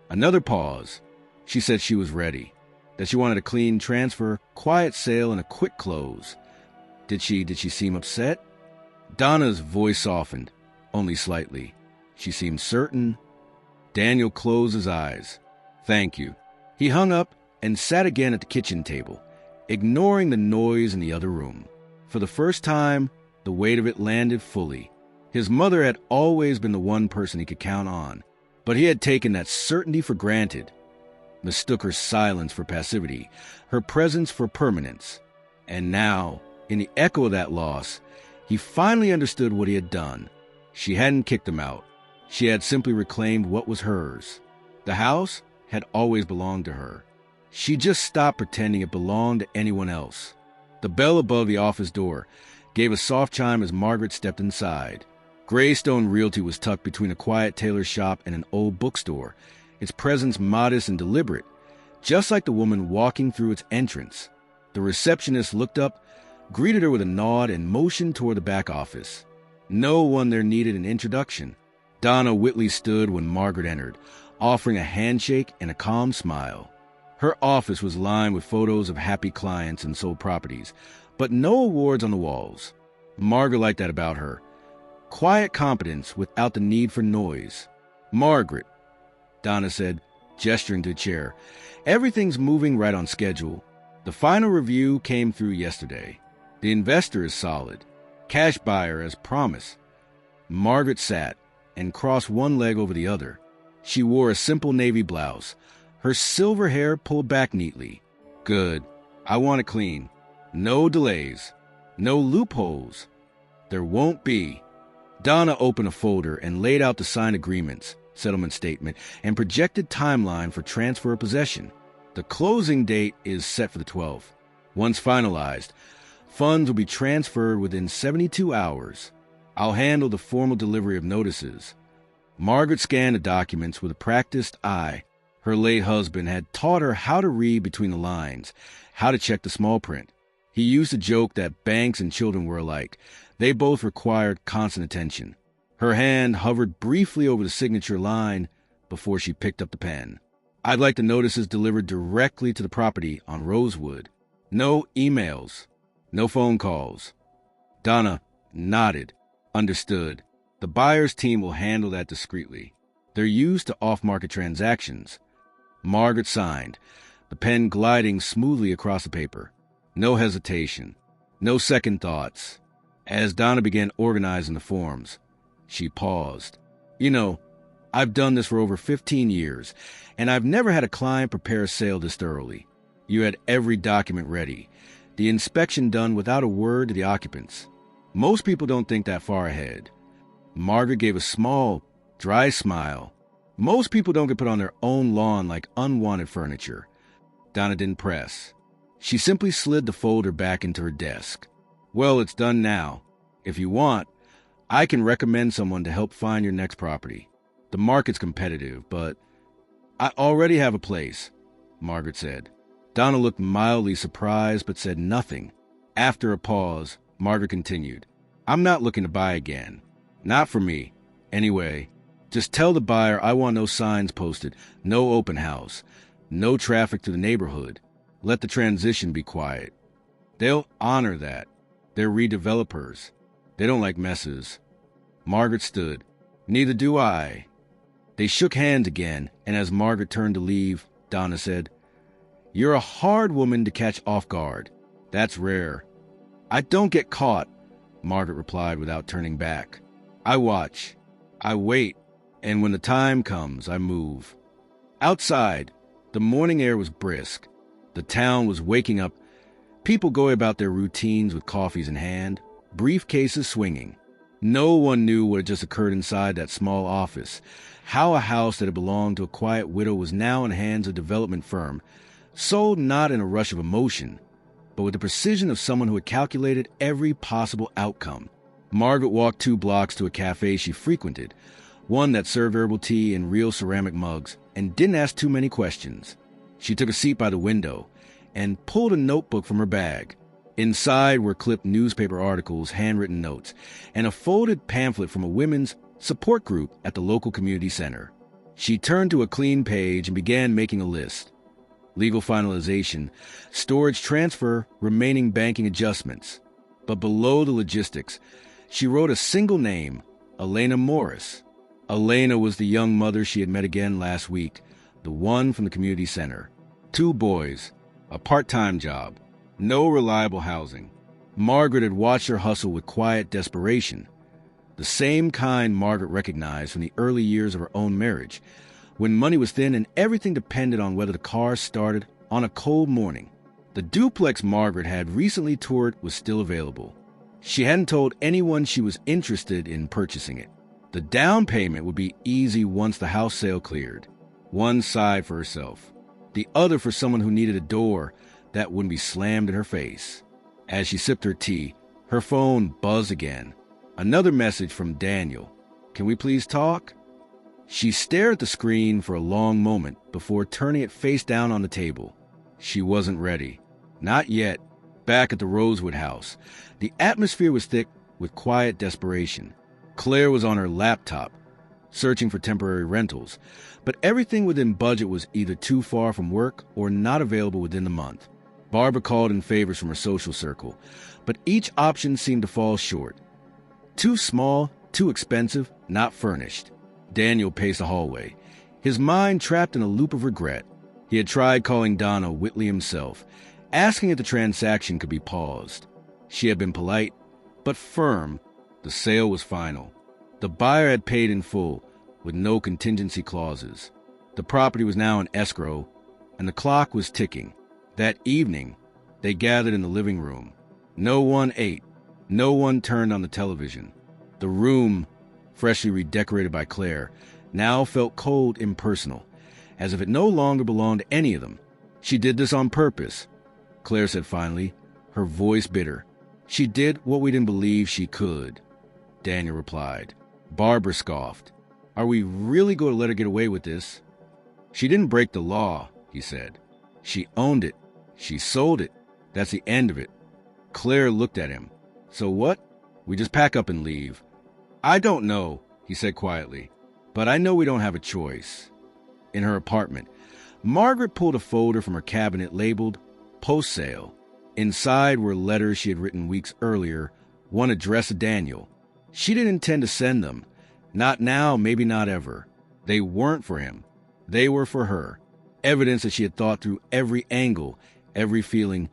Speaker 1: Another pause. She said she was ready, that she wanted a clean transfer, quiet sale, and a quick close. Did she seem upset? Donna's voice softened, only slightly. She seemed certain. Daniel closed his eyes. Thank you. He hung up and sat again at the kitchen table, ignoring the noise in the other room. For the first time, the weight of it landed fully. His mother had always been the one person he could count on, but he had taken that certainty for granted, mistook her silence for passivity, her presence for permanence. And now, in the echo of that loss, he finally understood what he had done. She hadn't kicked him out. She had simply reclaimed what was hers. The house had always belonged to her. She just stopped pretending it belonged to anyone else. The bell above the office door gave a soft chime as Margaret stepped inside. Greystone Realty was tucked between a quiet tailor shop and an old bookstore, its presence modest and deliberate, just like the woman walking through its entrance. The receptionist looked up, greeted her with a nod, and motioned toward the back office. No one there needed an introduction. Donna Whitley stood when Margaret entered, offering a handshake and a calm smile. Her office was lined with photos of happy clients and sold properties, but no awards on the walls. Margaret liked that about her. Quiet competence without the need for noise. Margaret. Donna said, gesturing to a chair. Everything's moving right on schedule. The final review came through yesterday. The investor is solid. Cash buyer as promised. Margaret sat and crossed one leg over the other. She wore a simple navy blouse, her silver hair pulled back neatly. Good. I want it clean. No delays. No loopholes. There won't be. Donna opened a folder and laid out the signed agreements, settlement statement, and projected timeline for transfer of possession. The closing date is set for the 12th. Once finalized, funds will be transferred within 72 hours. I'll handle the formal delivery of notices. Margaret scanned the documents with a practiced eye. Her late husband had taught her how to read between the lines, how to check the small print. He used to joke that banks and children were alike. They both required constant attention. Her hand hovered briefly over the signature line before she picked up the pen. I'd like the notices delivered directly to the property on Rosewood. No emails. No phone calls. Donna nodded. Understood. The buyer's team will handle that discreetly. They're used to off-market transactions. Margaret signed, the pen gliding smoothly across the paper. No hesitation. No second thoughts. As Donna began organizing the forms, she paused. You know, I've done this for over 15 years, and I've never had a client prepare a sale this thoroughly. You had every document ready, the inspection done without a word to the occupants. Most people don't think that far ahead. Margaret gave a small, dry smile. Most people don't get put on their own lawn like unwanted furniture. Donna didn't press. She simply slid the folder back into her desk. Well, it's done now. If you want, I can recommend someone to help find your next property. The market's competitive, but I already have a place, Margaret said. Donna looked mildly surprised but said nothing. After a pause, Margaret continued. I'm not looking to buy again. Not for me. Anyway, just tell the buyer I want no signs posted, no open house, no traffic to the neighborhood. Let the transition be quiet. They'll honor that. They're redevelopers. They don't like messes. Margaret stood. Neither do I. They shook hands again, and as Margaret turned to leave, Donna said, You're a hard woman to catch off guard. That's rare. I don't get caught, Margaret replied without turning back. I watch. I wait. And when the time comes, I move. Outside, the morning air was brisk. The town was waking up. People going about their routines with coffees in hand, briefcases swinging. No one knew what had just occurred inside that small office, how a house that had belonged to a quiet widow was now in the hands of a development firm, sold not in a rush of emotion, but with the precision of someone who had calculated every possible outcome. Margaret walked 2 blocks to a cafe she frequented, one that served herbal tea in real ceramic mugs, and didn't ask too many questions. She took a seat by the window and pulled a notebook from her bag. Inside were clipped newspaper articles, handwritten notes, and a folded pamphlet from a women's support group at the local community center. She turned to a clean page and began making a list. Legal finalization, storage transfer, remaining banking adjustments. But below the logistics, she wrote a single name, Elena Morris. Elena was the young mother she had met again last week, the one from the community center. 2 boys, a part-time job, no reliable housing. Margaret had watched her hustle with quiet desperation, the same kind Margaret recognized from the early years of her own marriage, when money was thin and everything depended on whether the car started on a cold morning. The duplex Margaret had recently toured was still available. She hadn't told anyone she was interested in purchasing it. The down payment would be easy once the house sale cleared. One side for herself, the other for someone who needed a door that wouldn't be slammed in her face. As she sipped her tea, her phone buzzed again. Another message from Daniel. Can we please talk? She stared at the screen for a long moment before turning it face down on the table. She wasn't ready. Not yet. Back at the Rosewood house, the atmosphere was thick with quiet desperation. Claire was on her laptop, searching for temporary rentals, but everything within budget was either too far from work or not available within the month. Barbara called in favors from her social circle, but each option seemed to fall short. Too small, too expensive, not furnished. Daniel paced the hallway. His mind trapped in a loop of regret. He had tried calling Donna Whitley himself, asking if the transaction could be paused. She had been polite, but firm. The sale was final. The buyer had paid in full, with no contingency clauses. The property was now in escrow, and the clock was ticking. That evening, they gathered in the living room. No one ate. No one turned on the television. The room, freshly redecorated by Claire, now felt cold, impersonal, as if it no longer belonged to any of them. She did this on purpose, Claire said finally, her voice bitter. She did what we didn't believe she could, Daniel replied. Barbara scoffed. Are we really going to let her get away with this? She didn't break the law, he said. She owned it. She sold it. That's the end of it. Claire looked at him. So what? We just pack up and leave. I don't know, he said quietly, but I know we don't have a choice. In her apartment, Margaret pulled a folder from her cabinet labeled Post Sale. Inside were letters she had written weeks earlier, one addressed to Daniel. She didn't intend to send them. Not now, maybe not ever. They weren't for him. They were for her. Evidence that she had thought through every angle, every feeling,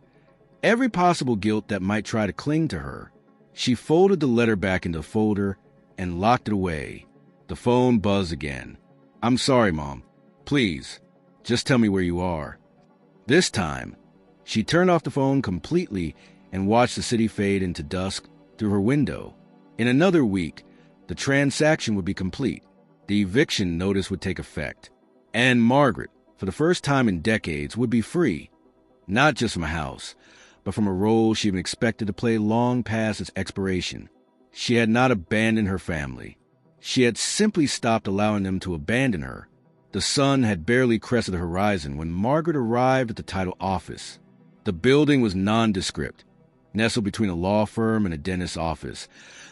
Speaker 1: every possible guilt that might try to cling to her. She folded the letter back into the folder and locked it away. The phone buzzed again. I'm sorry, Mom. Please, just tell me where you are. This time, she turned off the phone completely and watched the city fade into dusk through her window. In another week, the transaction would be complete. The eviction notice would take effect. And Margaret, for the first time in decades, would be free. Not just from a house, but from a role she had been expected to play long past its expiration. She had not abandoned her family. She had simply stopped allowing them to abandon her. The sun had barely crested the horizon when Margaret arrived at the title office. The building was nondescript, nestled between a law firm and a dentist's office,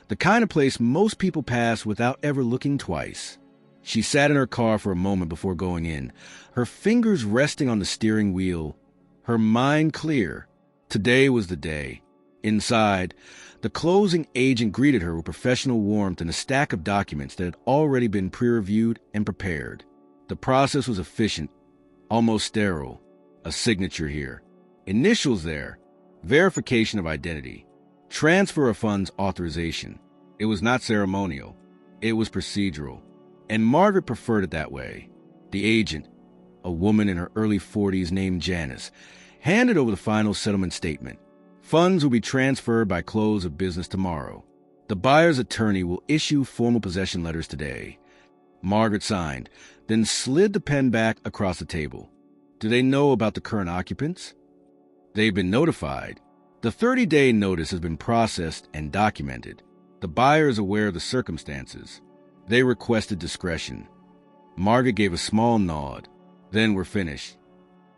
Speaker 1: the kind of place most people pass without ever looking twice. She sat in her car for a moment before going in, her fingers resting on the steering wheel, her mind clear. Today was the day. Inside, the closing agent greeted her with professional warmth and a stack of documents that had already been pre-reviewed and prepared. The process was efficient, almost sterile. A signature here. Initials there. Verification of identity. Transfer of funds authorization. It was not ceremonial. It was procedural. And Margaret preferred it that way. The agent, a woman in her early 40s named Janice, handed over the final settlement statement. Funds will be transferred by close of business tomorrow. The buyer's attorney will issue formal possession letters today. Margaret signed, then slid the pen back across the table. Do they know about the current occupants? They've been notified. The 30-day notice has been processed and documented. The buyer is aware of the circumstances. They requested discretion. Margaret gave a small nod. Then we're finished.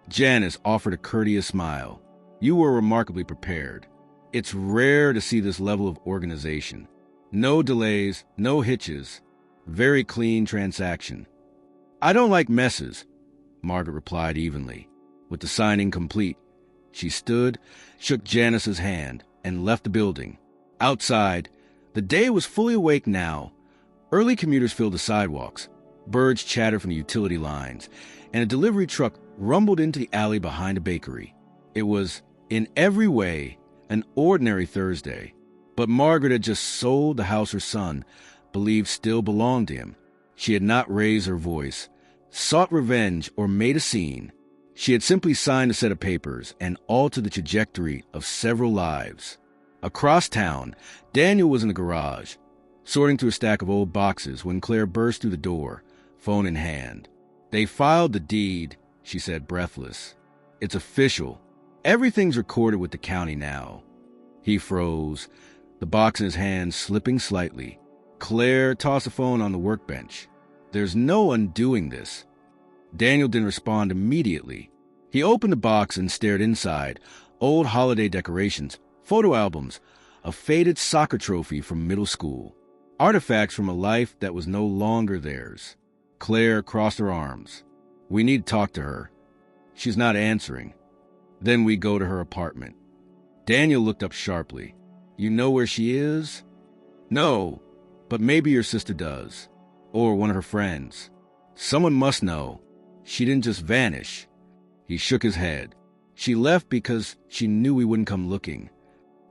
Speaker 1: Janice offered a courteous smile. You were remarkably prepared. It's rare to see this level of organization. No delays, no hitches. Very clean transaction. I don't like messes, Margaret replied evenly. With the signing complete, she stood, shook Janice's hand, and left the building. Outside, the day was fully awake now. Early commuters filled the sidewalks. Birds chattered from the utility lines, and a delivery truck rumbled into the alley behind a bakery. It was, in every way, an ordinary Thursday. But Margaret had just sold the house her son believed still belonged to him. She had not raised her voice, sought revenge, or made a scene. She had simply signed a set of papers and altered the trajectory of several lives. Across town, Daniel was in the garage, sorting through a stack of old boxes when Claire burst through the door, phone in hand. They filed the deed, she said, breathless. It's official. Everything's recorded with the county now. He froze, the box in his hand slipping slightly. Claire tossed the phone on the workbench. There's no undoing this. Daniel didn't respond immediately. He opened the box and stared inside. Old holiday decorations, photo albums, a faded soccer trophy from middle school. Artifacts from a life that was no longer theirs. Claire crossed her arms. We need to talk to her. She's not answering. Then we go to her apartment. Daniel looked up sharply. You know where she is? No, but maybe your sister does. Or one of her friends. Someone must know. She didn't just vanish. He shook his head. She left because she knew we wouldn't come looking.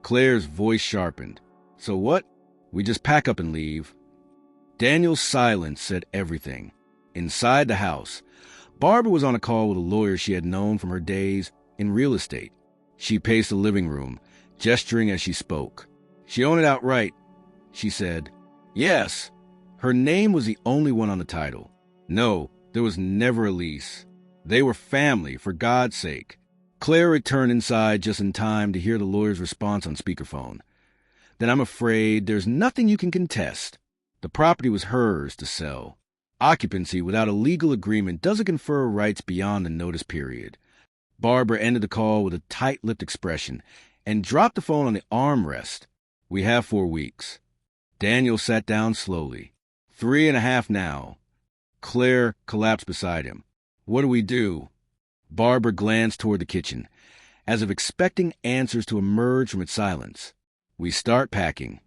Speaker 1: Claire's voice sharpened. So what? We just pack up and leave. Daniel's silence said everything. Inside the house, Barbara was on a call with a lawyer she had known from her days in real estate. She paced the living room, gesturing as she spoke. She owned it outright, she said. Yes. Her name was the only one on the title. No, there was never a lease. They were family, for God's sake. Claire returned inside just in time to hear the lawyer's response on speakerphone. Then I'm afraid there's nothing you can contest. The property was hers to sell. Occupancy without a legal agreement doesn't confer rights beyond the notice period. Barbara ended the call with a tight-lipped expression and dropped the phone on the armrest. We have 4 weeks. Daniel sat down slowly. 3.5 now. Claire collapsed beside him. What do we do? Barbara glanced toward the kitchen, as if expecting answers to emerge from its silence. We start packing.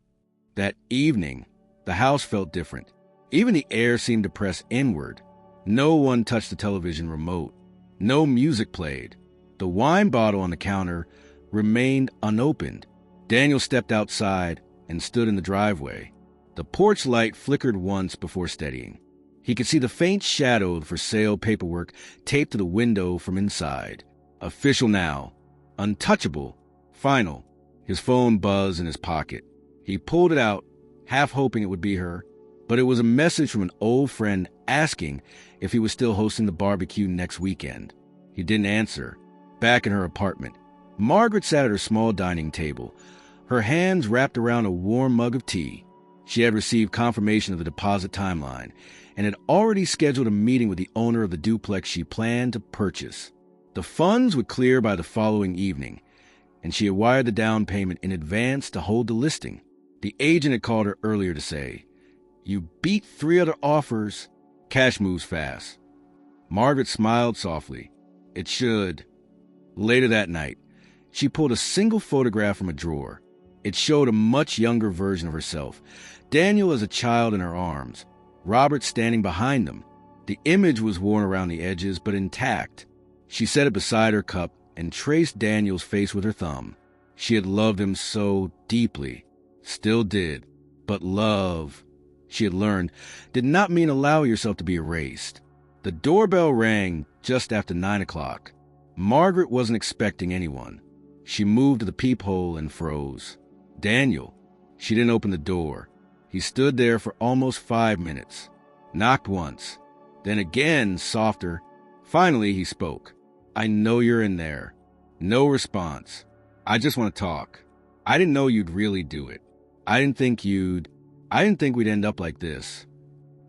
Speaker 1: That evening, the house felt different. Even the air seemed to press inward. No one touched the television remote. No music played. The wine bottle on the counter remained unopened. Daniel stepped outside and stood in the driveway. The porch light flickered once before steadying. He could see the faint shadow of for sale paperwork taped to the window from inside. Official now. Untouchable. Final. His phone buzzed in his pocket. He pulled it out, half hoping it would be her, but it was a message from an old friend asking if he was still hosting the barbecue next weekend. He didn't answer. Back in her apartment, Margaret sat at her small dining table, her hands wrapped around a warm mug of tea. She had received confirmation of the deposit timeline and had already scheduled a meeting with the owner of the duplex she planned to purchase. The funds would clear by the following evening, and she had wired the down payment in advance to hold the listing. The agent had called her earlier to say, "You beat 3 other offers. Cash moves fast." Margaret smiled softly. It should. Later that night, she pulled a single photograph from a drawer. It showed a much younger version of herself, Daniel as a child in her arms, Robert standing behind them. The image was worn around the edges, but intact. She set it beside her cup and traced Daniel's face with her thumb. She had loved him so deeply. Still did. But love, she had learned, did not mean allow yourself to be erased. The doorbell rang just after 9 o'clock. Margaret wasn't expecting anyone. She moved to the peephole and froze. Daniel. She didn't open the door. He stood there for almost 5 minutes. Knocked once. Then again, softer. Finally, he spoke. "I know you're in there." No response. "I just want to talk. I didn't know you'd really do it. I didn't think we'd end up like this."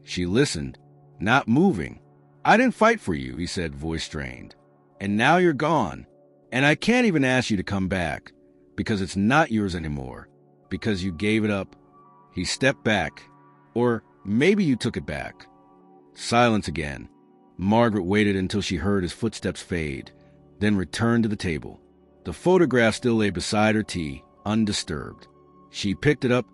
Speaker 1: She listened, not moving. "I didn't fight for you," he said, voice strained. "And now you're gone. And I can't even ask you to come back, because it's not yours anymore, because you gave it up." He stepped back. Or maybe you took it back. Silence again. Margaret waited until she heard his footsteps fade, then returned to the table. The photograph still lay beside her tea, undisturbed. She picked it up,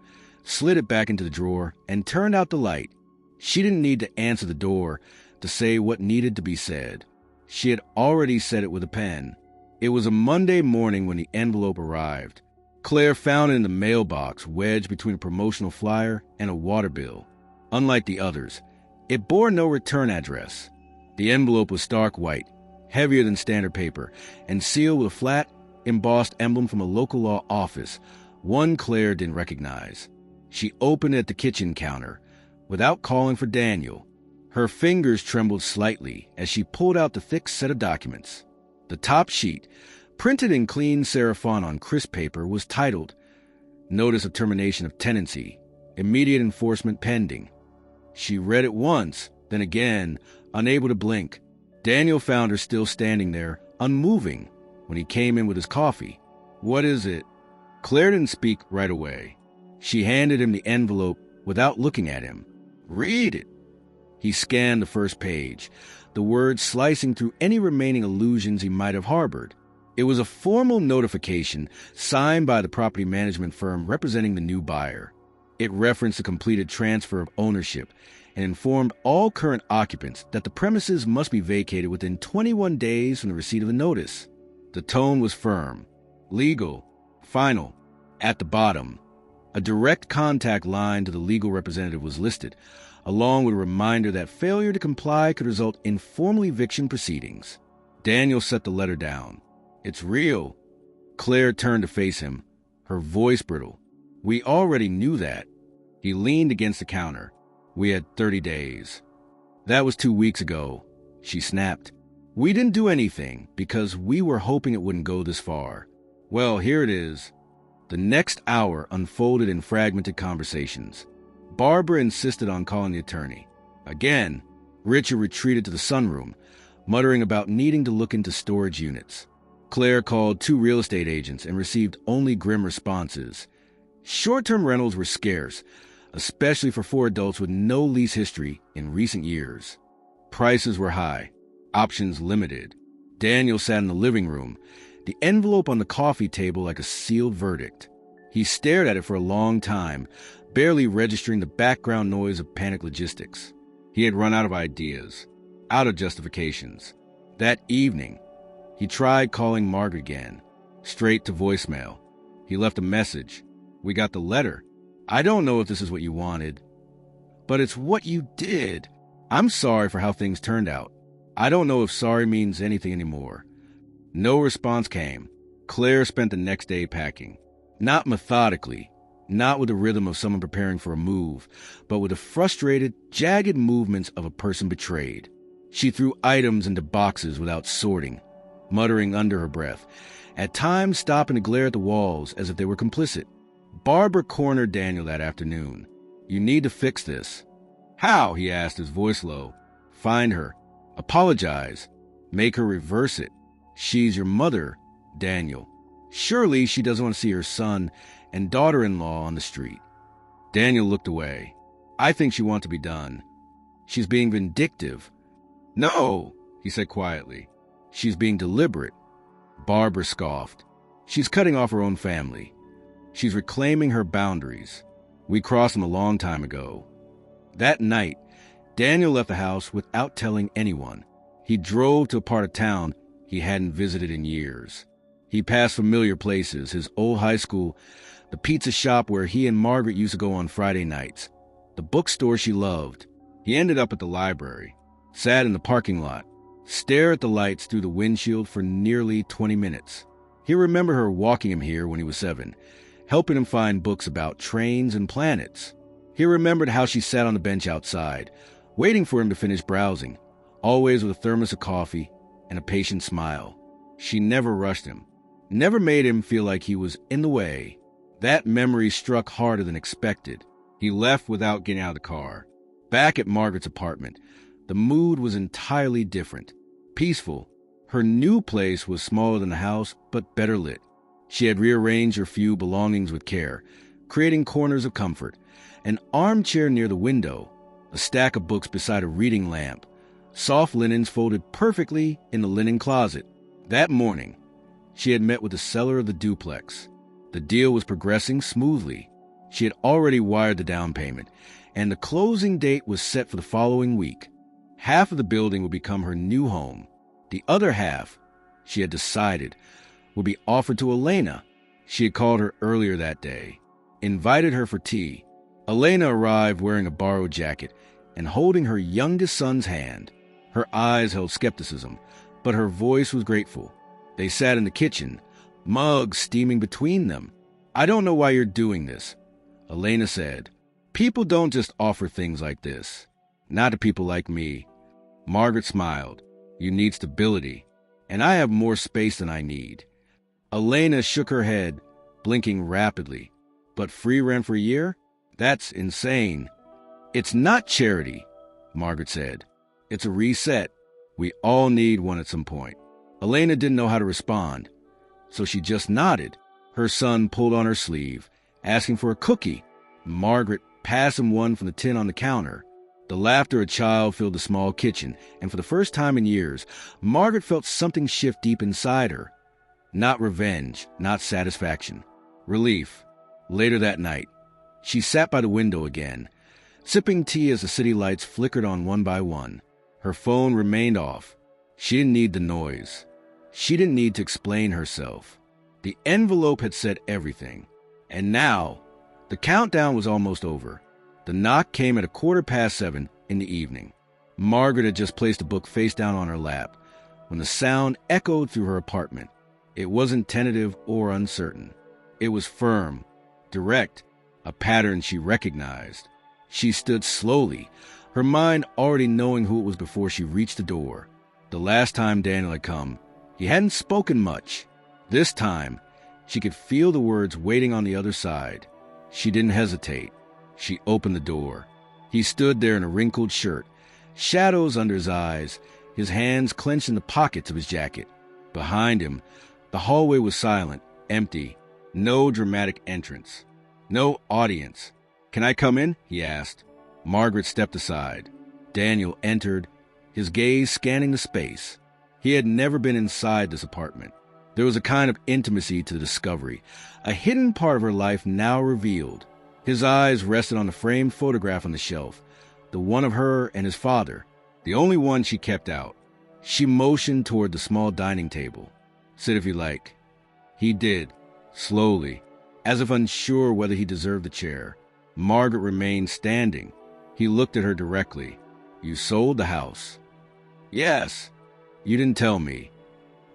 Speaker 1: slid it back into the drawer, and turned out the light. She didn't need to answer the door to say what needed to be said. She had already said it with a pen. It was a Monday morning when the envelope arrived. Claire found it in the mailbox, wedged between a promotional flyer and a water bill. Unlike the others, it bore no return address. The envelope was stark white, heavier than standard paper, and sealed with a flat, embossed emblem from a local law office, one Claire didn't recognize. She opened it at the kitchen counter, without calling for Daniel. Her fingers trembled slightly as she pulled out the thick set of documents. The top sheet, printed in clean serif font on crisp paper, was titled, "Notice of Termination of Tenancy. Immediate enforcement pending." She read it once, then again, unable to blink. Daniel found her still standing there, unmoving, when he came in with his coffee. "What is it?" Claire didn't speak right away. She handed him the envelope without looking at him. "Read it." He scanned the first page, the words slicing through any remaining illusions he might have harbored. It was a formal notification signed by the property management firm representing the new buyer. It referenced a completed transfer of ownership and informed all current occupants that the premises must be vacated within 21 days from the receipt of the notice. The tone was firm, legal, final. At the bottom, a direct contact line to the legal representative was listed, along with a reminder that failure to comply could result in formal eviction proceedings. Daniel set the letter down. "It's real." Claire turned to face him, her voice brittle. "We already knew that." He leaned against the counter. "We had 30 days. "That was 2 weeks ago," she snapped. "We didn't do anything because we were hoping it wouldn't go this far. Well, here it is." The next hour unfolded in fragmented conversations. Barbara insisted on calling the attorney. Again, Richard retreated to the sunroom, muttering about needing to look into storage units. Claire called 2 real estate agents and received only grim responses. Short-term rentals were scarce, especially for 4 adults with no lease history in recent years. Prices were high, options limited. Daniel sat in the living room, the envelope on the coffee table like a sealed verdict. He stared at it for a long time, barely registering the background noise of panic logistics. He had run out of ideas, out of justifications. That evening, he tried calling Margaret again, straight to voicemail. He left a message. "We got the letter. I don't know if this is what you wanted, but it's what you did. I'm sorry for how things turned out. I don't know if sorry means anything anymore." No response came. Claire spent the next day packing. Not methodically, not with the rhythm of someone preparing for a move, but with the frustrated, jagged movements of a person betrayed. She threw items into boxes without sorting, muttering under her breath, at times stopping to glare at the walls as if they were complicit. Barbara cornered Daniel that afternoon. "You need to fix this." "How?" he asked, his voice low. "Find her. Apologize. Make her reverse it. She's your mother, Daniel. Surely she doesn't want to see her son and daughter-in-law on the street." Daniel looked away. "I think she wants to be done. She's being vindictive." "No," he said quietly. "She's being deliberate." Barbara scoffed. "She's cutting off her own family. She's reclaiming her boundaries. We crossed them a long time ago." That night, Daniel left the house without telling anyone. He drove to a part of town he hadn't visited in years. He passed familiar places, his old high school, the pizza shop where he and Margaret used to go on Friday nights, the bookstore she loved. He ended up at the library, sat in the parking lot, stared at the lights through the windshield for nearly 20 minutes. He remembered her walking him here when he was 7, helping him find books about trains and planets. He remembered how she sat on the bench outside, waiting for him to finish browsing, always with a thermos of coffee and a patient smile. She never rushed him, never made him feel like he was in the way. That memory struck harder than expected. He left without getting out of the car. Back at Margaret's apartment, the mood was entirely different. Peaceful. Her new place was smaller than the house, but better lit. She had rearranged her few belongings with care, creating corners of comfort. An armchair near the window, a stack of books beside a reading lamp, soft linens folded perfectly in the linen closet. That morning, she had met with the seller of the duplex. The deal was progressing smoothly. She had already wired the down payment, and the closing date was set for the following week. Half of the building would become her new home. The other half, she had decided, would be offered to Elena. She had called her earlier that day, invited her for tea. Elena arrived wearing a borrowed jacket and holding her youngest son's hand. Her eyes held skepticism, but her voice was grateful. They sat in the kitchen, mugs steaming between them. "I don't know why you're doing this," Elena said. "People don't just offer things like this. Not to people like me." Margaret smiled. "You need stability, and I have more space than I need." Elena shook her head, blinking rapidly. "But free rent for a year? That's insane." "It's not charity," Margaret said. "It's a reset. We all need one at some point." Elena didn't know how to respond, so she just nodded. Her son pulled on her sleeve, asking for a cookie. Margaret passed him one from the tin on the counter. The laughter of a child filled the small kitchen, and for the first time in years, Margaret felt something shift deep inside her. Not revenge, not satisfaction. Relief. Later that night, She sat by the window again, sipping tea as the city lights flickered on one by one. Her phone remained off. She didn't need the noise. She didn't need to explain herself. The envelope had said everything. And now, the countdown was almost over. The knock came at 7:15 in the evening. Margaret had just placed a book face down on her lap when the sound echoed through her apartment. It wasn't tentative or uncertain. It was firm, direct, a pattern she recognized. She stood slowly, her mind already knowing who it was before she reached the door. The last time Daniel had come, he hadn't spoken much. This time, she could feel the words waiting on the other side. She didn't hesitate. She opened the door. He stood there in a wrinkled shirt, shadows under his eyes, his hands clenched in the pockets of his jacket. Behind him, the hallway was silent, empty, no dramatic entrance, no audience. "Can I come in?" he asked. Margaret stepped aside. Daniel entered, his gaze scanning the space. He had never been inside this apartment. There was a kind of intimacy to the discovery, a hidden part of her life now revealed. His eyes rested on the framed photograph on the shelf, the one of her and his father, the only one she kept out. She motioned toward the small dining table. "Sit if you like." He did, slowly, as if unsure whether he deserved the chair. Margaret remained standing. He looked at her directly. "You sold the house?" "Yes." "You didn't tell me."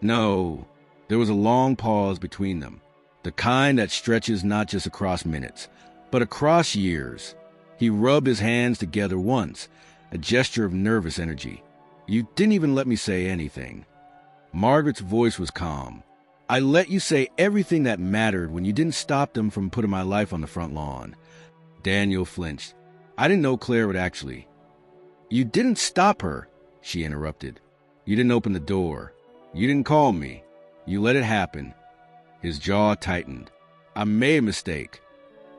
Speaker 1: "No." There was a long pause between them, the kind that stretches not just across minutes, but across years. He rubbed his hands together once, a gesture of nervous energy. "You didn't even let me say anything." Margaret's voice was calm. "I let you say everything that mattered when you didn't stop them from putting my life on the front lawn." Daniel flinched. "I didn't know Claire would actually." "You didn't stop her," she interrupted. "You didn't open the door. You didn't call me. You let it happen." His jaw tightened. "I made a mistake."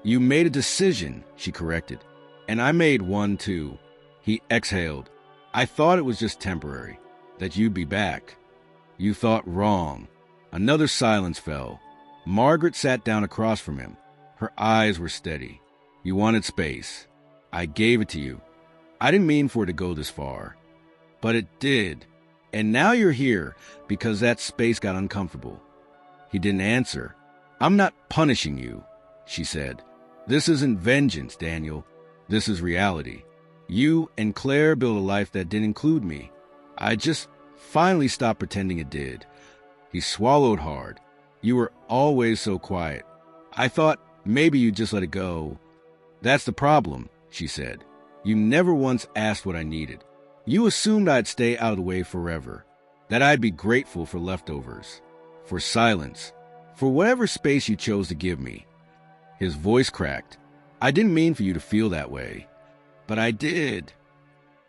Speaker 1: "You made a decision," she corrected. "And I made one, too." He exhaled. "I thought it was just temporary, that you'd be back." "You thought wrong." Another silence fell. Margaret sat down across from him. Her eyes were steady. "You wanted space. I gave it to you. I didn't mean for it to go this far. But it did. And now you're here because that space got uncomfortable." He didn't answer. "I'm not punishing you," she said. "This isn't vengeance, Daniel. This is reality. You and Claire built a life that didn't include me. I just finally stopped pretending it did." He swallowed hard. "You were always so quiet. I thought maybe you'd just let it go." "That's the problem," she said. "You never once asked what I needed. You assumed I'd stay out of the way forever, that I'd be grateful for leftovers, for silence, for whatever space you chose to give me." His voice cracked. "I didn't mean for you to feel that way, but I did."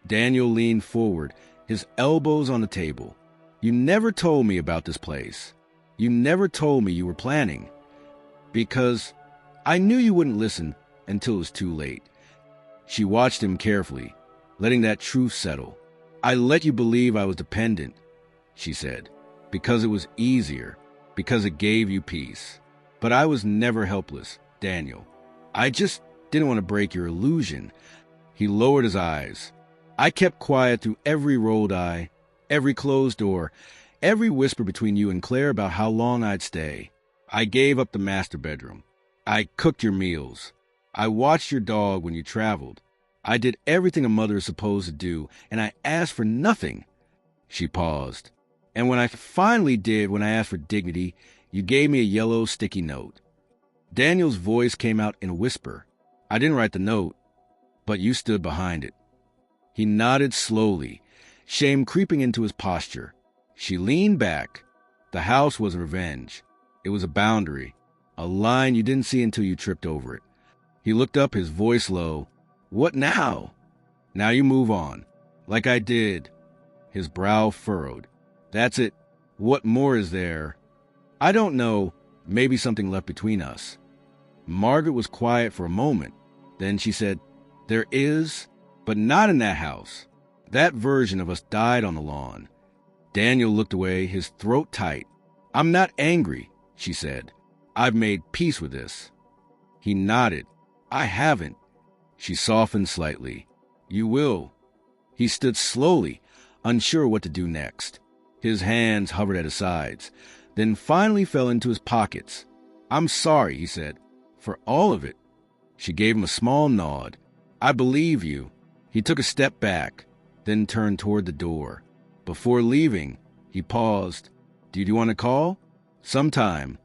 Speaker 1: Daniel leaned forward, his elbows on the table. "You never told me about this place. You never told me you were planning. Because I knew you wouldn't listen until it was too late." She watched him carefully, letting that truth settle. "I let you believe I was dependent," she said, "because it was easier, because it gave you peace. But I was never helpless, Daniel. I just didn't want to break your illusion." He lowered his eyes. "I kept quiet through every rolled eye, every closed door, every whisper between you and Claire about how long I'd stay. I gave up the master bedroom. I cooked your meals. I watched your dog when you traveled. I did everything a mother is supposed to do, and I asked for nothing." She paused. "And when I finally did, when I asked for dignity, you gave me a yellow sticky note." Daniel's voice came out in a whisper. "I didn't write the note, but you stood behind it." He nodded slowly, shame creeping into his posture. She leaned back. The house was revenge. It was a boundary, a line you didn't see until you tripped over it. He looked up, his voice low. "What now?" "Now you move on, like I did." His brow furrowed. "That's it. What more is there?" "I don't know. Maybe something left between us." Margaret was quiet for a moment. Then she said, "There is, but not in that house. That version of us died on the lawn." Daniel looked away, his throat tight. "I'm not angry," she said. "I've made peace with this." He nodded. I haven't. She softened slightly. You will. He stood slowly, unsure what to do next. His hands hovered at his sides, then finally fell into his pockets. I'm sorry, he said, for all of it. She gave him a small nod. I believe you. He took a step back, then turned toward the door. Before leaving, he paused. Do you want to call? Sometime.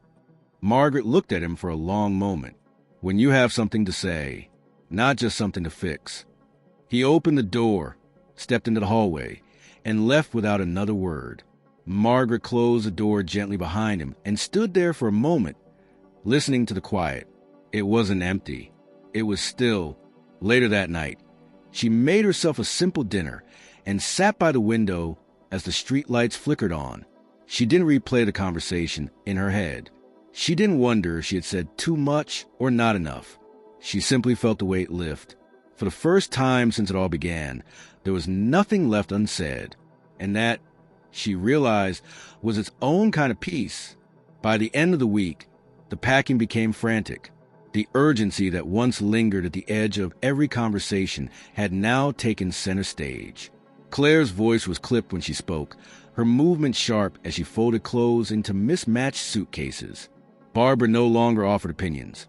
Speaker 1: Margaret looked at him for a long moment. When you have something to say, not just something to fix. He opened the door, stepped into the hallway, and left without another word. Margaret closed the door gently behind him and stood there for a moment, listening to the quiet. It wasn't empty. It was still. Later that night, she made herself a simple dinner and sat by the window as the street lights flickered on. She didn't replay the conversation in her head. She didn't wonder if she had said too much or not enough. She simply felt the weight lift. For the first time since it all began, there was nothing left unsaid, and that, she realized, was its own kind of peace. By the end of the week, the packing became frantic. The urgency that once lingered at the edge of every conversation had now taken center stage. Claire's voice was clipped when she spoke, her movement sharp as she folded clothes into mismatched suitcases. Barbara no longer offered opinions,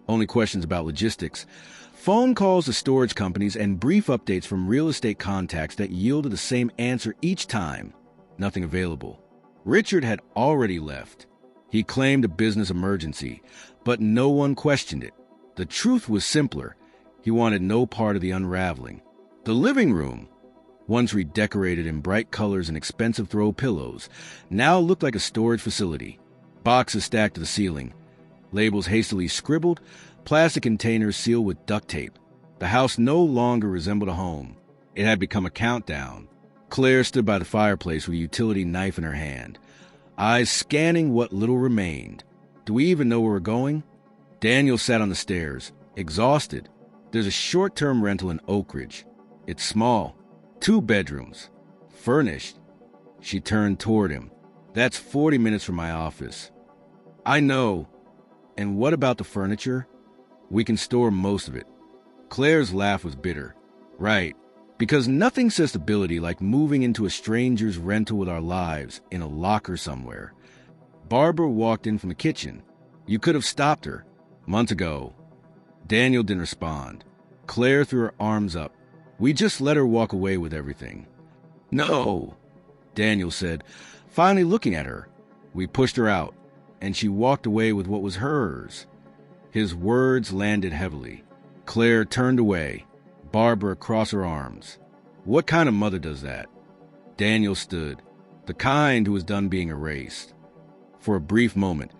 Speaker 1: only questions about logistics, phone calls to storage companies, and brief updates from real estate contacts that yielded the same answer each time. Nothing available. Richard had already left. He claimed a business emergency, but no one questioned it. The truth was simpler. He wanted no part of the unraveling. The living room, once redecorated in bright colors and expensive throw pillows, now looked like a storage facility. Boxes stacked to the ceiling, labels hastily scribbled, plastic containers sealed with duct tape. The house no longer resembled a home. It had become a countdown. Claire stood by the fireplace with a utility knife in her hand, eyes scanning what little remained. Do we even know where we're going? Daniel sat on the stairs, exhausted. There's a short-term rental in Oak Ridge. It's small, 2 bedrooms, furnished. She turned toward him. That's 40 minutes from my office. I know. And what about the furniture? We can store most of it. Claire's laugh was bitter. Right. Because nothing says stability like moving into a stranger's rental with our lives in a locker somewhere. Barbara walked in from the kitchen. You could have stopped her. Months ago. Daniel didn't respond. Claire threw her arms up. We just let her walk away with everything. No, Daniel said, finally looking at her. We pushed her out, and she walked away with what was hers. His words landed heavily. Claire turned away, Barbara across her arms. What kind of mother does that? Daniel stood, the kind who was done being erased. For a brief moment,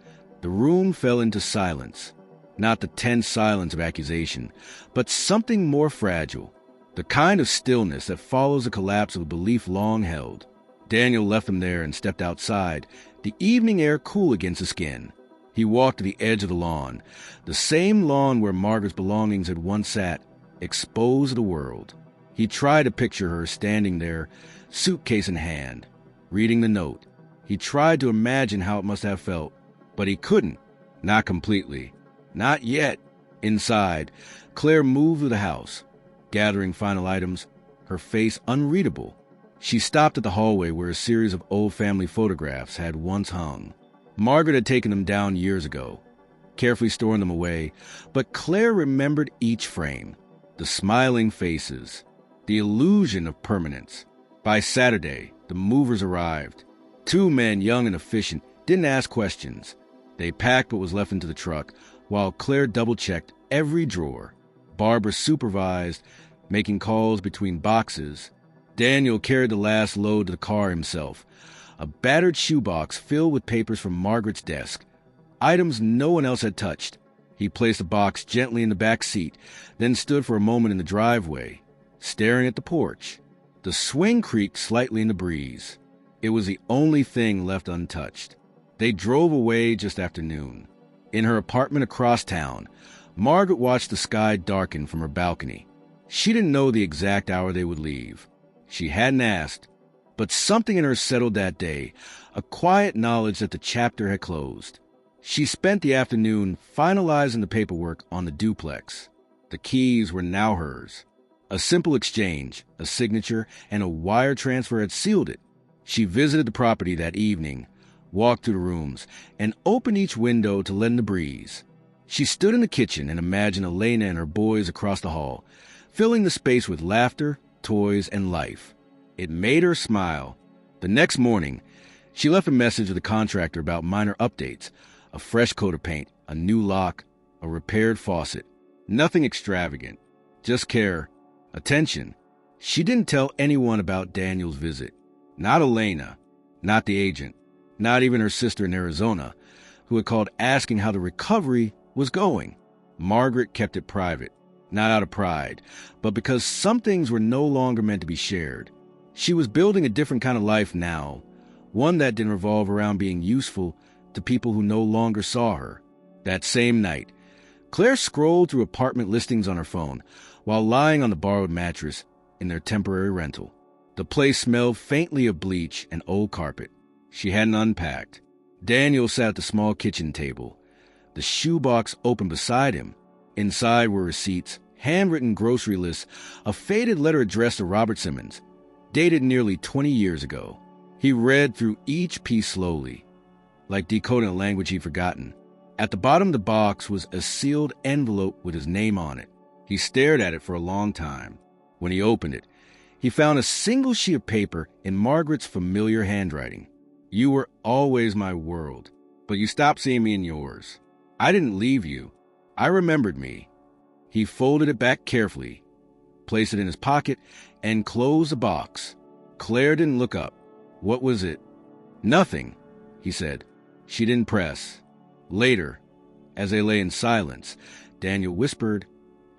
Speaker 1: the room fell into silence. Not the tense silence of accusation, but something more fragile. The kind of stillness that follows the collapse of a belief long held. Daniel left them there and stepped outside, the evening air cool against his skin. He walked to the edge of the lawn, the same lawn where Margaret's belongings had once sat, exposed to the world. He tried to picture her standing there, suitcase in hand, reading the note. He tried to imagine how it must have felt, but he couldn't. Not completely. Not yet. Inside, Claire moved through the house, gathering final items, her face unreadable. She stopped at the hallway where a series of old family photographs had once hung. Margaret had taken them down years ago, carefully storing them away, but Claire remembered each frame, the smiling faces, the illusion of permanence. By Saturday, the movers arrived. 2 men, young and efficient, didn't ask questions. They packed what was left into the truck, while Claire double-checked every drawer. Barbara supervised, making calls between boxes. Daniel carried the last load to the car himself, a battered shoebox filled with papers from Margaret's desk, items no one else had touched. He placed the box gently in the back seat, then stood for a moment in the driveway, staring at the porch. The swing creaked slightly in the breeze. It was the only thing left untouched. They drove away just after noon. In her apartment across town, Margaret watched the sky darken from her balcony. She didn't know the exact hour they would leave. She hadn't asked, but something in her settled that day, a quiet knowledge that the chapter had closed. She spent the afternoon finalizing the paperwork on the duplex. The keys were now hers. A simple exchange, a signature, and a wire transfer had sealed it. She visited the property that evening, walked through the rooms, and opened each window to let in the breeze. She stood in the kitchen and imagined Elena and her boys across the hall, filling the space with laughter, toys, and life. It made her smile. The next morning, she left a message with the contractor about minor updates, a fresh coat of paint, a new lock, a repaired faucet. Nothing extravagant, just care, attention. She didn't tell anyone about Daniel's visit. Not Elena, not the agent, not even her sister in Arizona, who had called asking how the recovery was going. Margaret kept it private, not out of pride, but because some things were no longer meant to be shared. She was building a different kind of life now, one that didn't revolve around being useful to people who no longer saw her. That same night, Claire scrolled through apartment listings on her phone while lying on the borrowed mattress in their temporary rental. The place smelled faintly of bleach and old carpet. She hadn't unpacked. Daniel sat at the small kitchen table, the shoebox open beside him. Inside were receipts, handwritten grocery lists, a faded letter addressed to Robert Simmons, dated nearly 20 years ago. He read through each piece slowly, like decoding a language he'd forgotten. At the bottom of the box was a sealed envelope with his name on it. He stared at it for a long time. When he opened it, he found a single sheet of paper in Margaret's familiar handwriting. "You were always my world, but you stopped seeing me in yours. I didn't leave you. I remembered me." He folded it back carefully, placed it in his pocket, and closed the box. Claire didn't look up. "What was it?" "Nothing," he said. She didn't press. Later, as they lay in silence, Daniel whispered,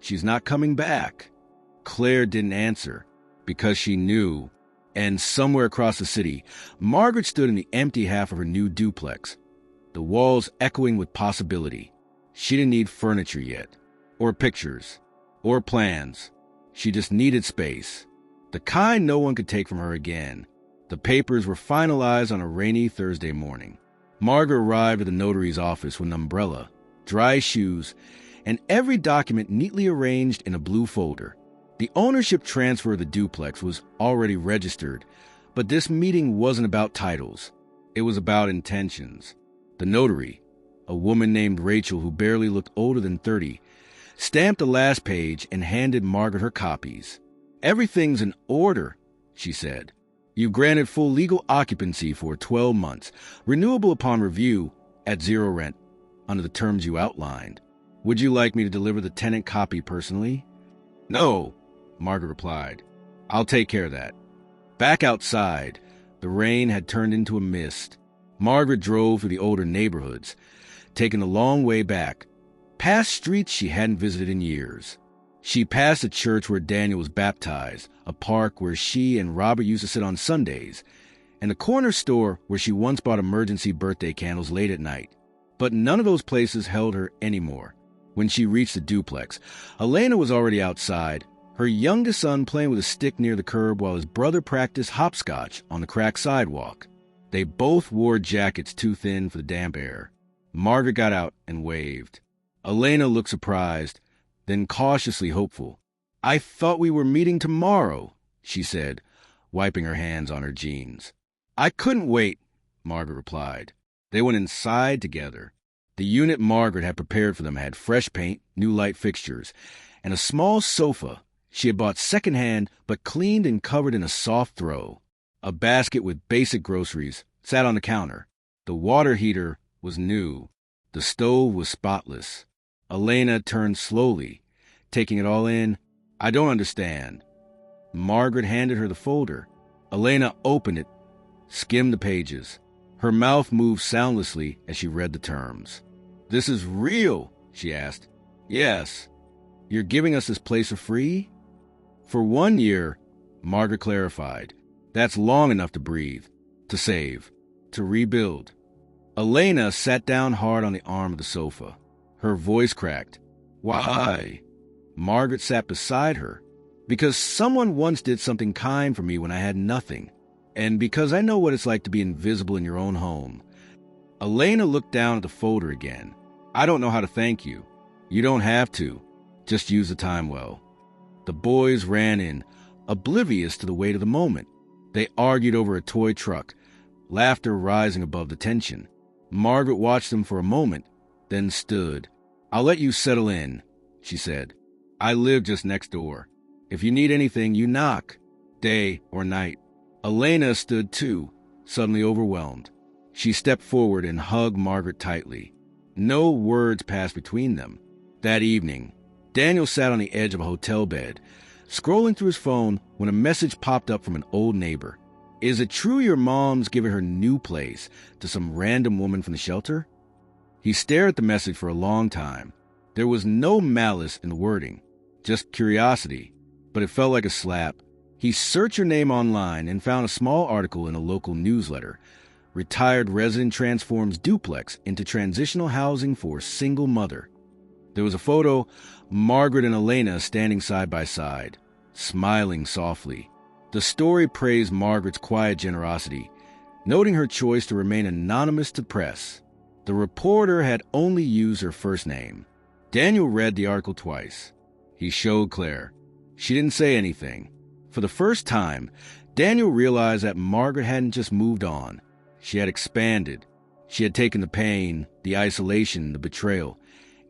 Speaker 1: "She's not coming back." Claire didn't answer, because she knew. And somewhere across the city, Margaret stood in the empty half of her new duplex, the walls echoing with possibility. She didn't need furniture yet, or pictures, or plans. She just needed space, the kind no one could take from her again. The papers were finalized on a rainy Thursday morning. Margaret arrived at the notary's office with an umbrella, dry shoes, and every document neatly arranged in a blue folder. The ownership transfer of the duplex was already registered, but this meeting wasn't about titles. It was about intentions. The notary, a woman named Rachel who barely looked older than 30, stamped the last page and handed Margaret her copies. "Everything's in order," she said. "You've granted full legal occupancy for 12 months, renewable upon review at zero rent, under the terms you outlined. Would you like me to deliver the tenant copy personally?" "No," Margaret replied. "I'll take care of that." Back outside, the rain had turned into a mist. Margaret drove through the older neighborhoods, taking a long way back, past streets she hadn't visited in years. She passed a church where Daniel was baptized, a park where she and Robert used to sit on Sundays, and the corner store where she once bought emergency birthday candles late at night. But none of those places held her anymore. When she reached the duplex, Elena was already outside, her youngest son playing with a stick near the curb while his brother practiced hopscotch on the cracked sidewalk. They both wore jackets too thin for the damp air. Margaret got out and waved. Elena looked surprised, then cautiously hopeful. "I thought we were meeting tomorrow," she said, wiping her hands on her jeans. "I couldn't wait," Margaret replied. They went inside together. The unit Margaret had prepared for them had fresh paint, new light fixtures, and a small sofa she had bought secondhand but cleaned and covered in a soft throw. A basket with basic groceries sat on the counter. The water heater was new. The stove was spotless. Elena turned slowly, taking it all in. "I don't understand." Margaret handed her the folder. Elena opened it, skimmed the pages. Her mouth moved soundlessly as she read the terms. "This is real?" she asked. "Yes. You're giving us this place for free?" "For 1 year," Margaret clarified. "That's long enough to breathe, to save, to rebuild." Elena sat down hard on the arm of the sofa. Her voice cracked. "Why?" Margaret sat beside her. "Because someone once did something kind for me when I had nothing. And because I know what it's like to be invisible in your own home. Elena looked down at the folder again. I don't know how to thank you. You don't have to. Just use the time well. The boys ran in, oblivious to the weight of the moment. They argued over a toy truck, laughter rising above the tension. Margaret watched them for a moment, then stood. I'll let you settle in, she said. I live just next door. If you need anything, you knock, day or night. Elena stood too, suddenly overwhelmed. She stepped forward and hugged Margaret tightly. No words passed between them. That evening, Daniel sat on the edge of a hotel bed, scrolling through his phone when a message popped up from an old neighbor. Is it true your mom's giving her new place to some random woman from the shelter? He stared at the message for a long time. There was no malice in the wording, just curiosity, but it felt like a slap. He searched her name online and found a small article in a local newsletter. Retired resident transforms duplex into transitional housing for single mother. There was a photo, Margaret and Elena standing side by side, smiling softly. The story praised Margaret's quiet generosity, noting her choice to remain anonymous to press. The reporter had only used her first name. Daniel read the article twice. He showed Claire. She didn't say anything. For the first time, Daniel realized that Margaret hadn't just moved on. She had expanded. She had taken the pain, the isolation, the betrayal,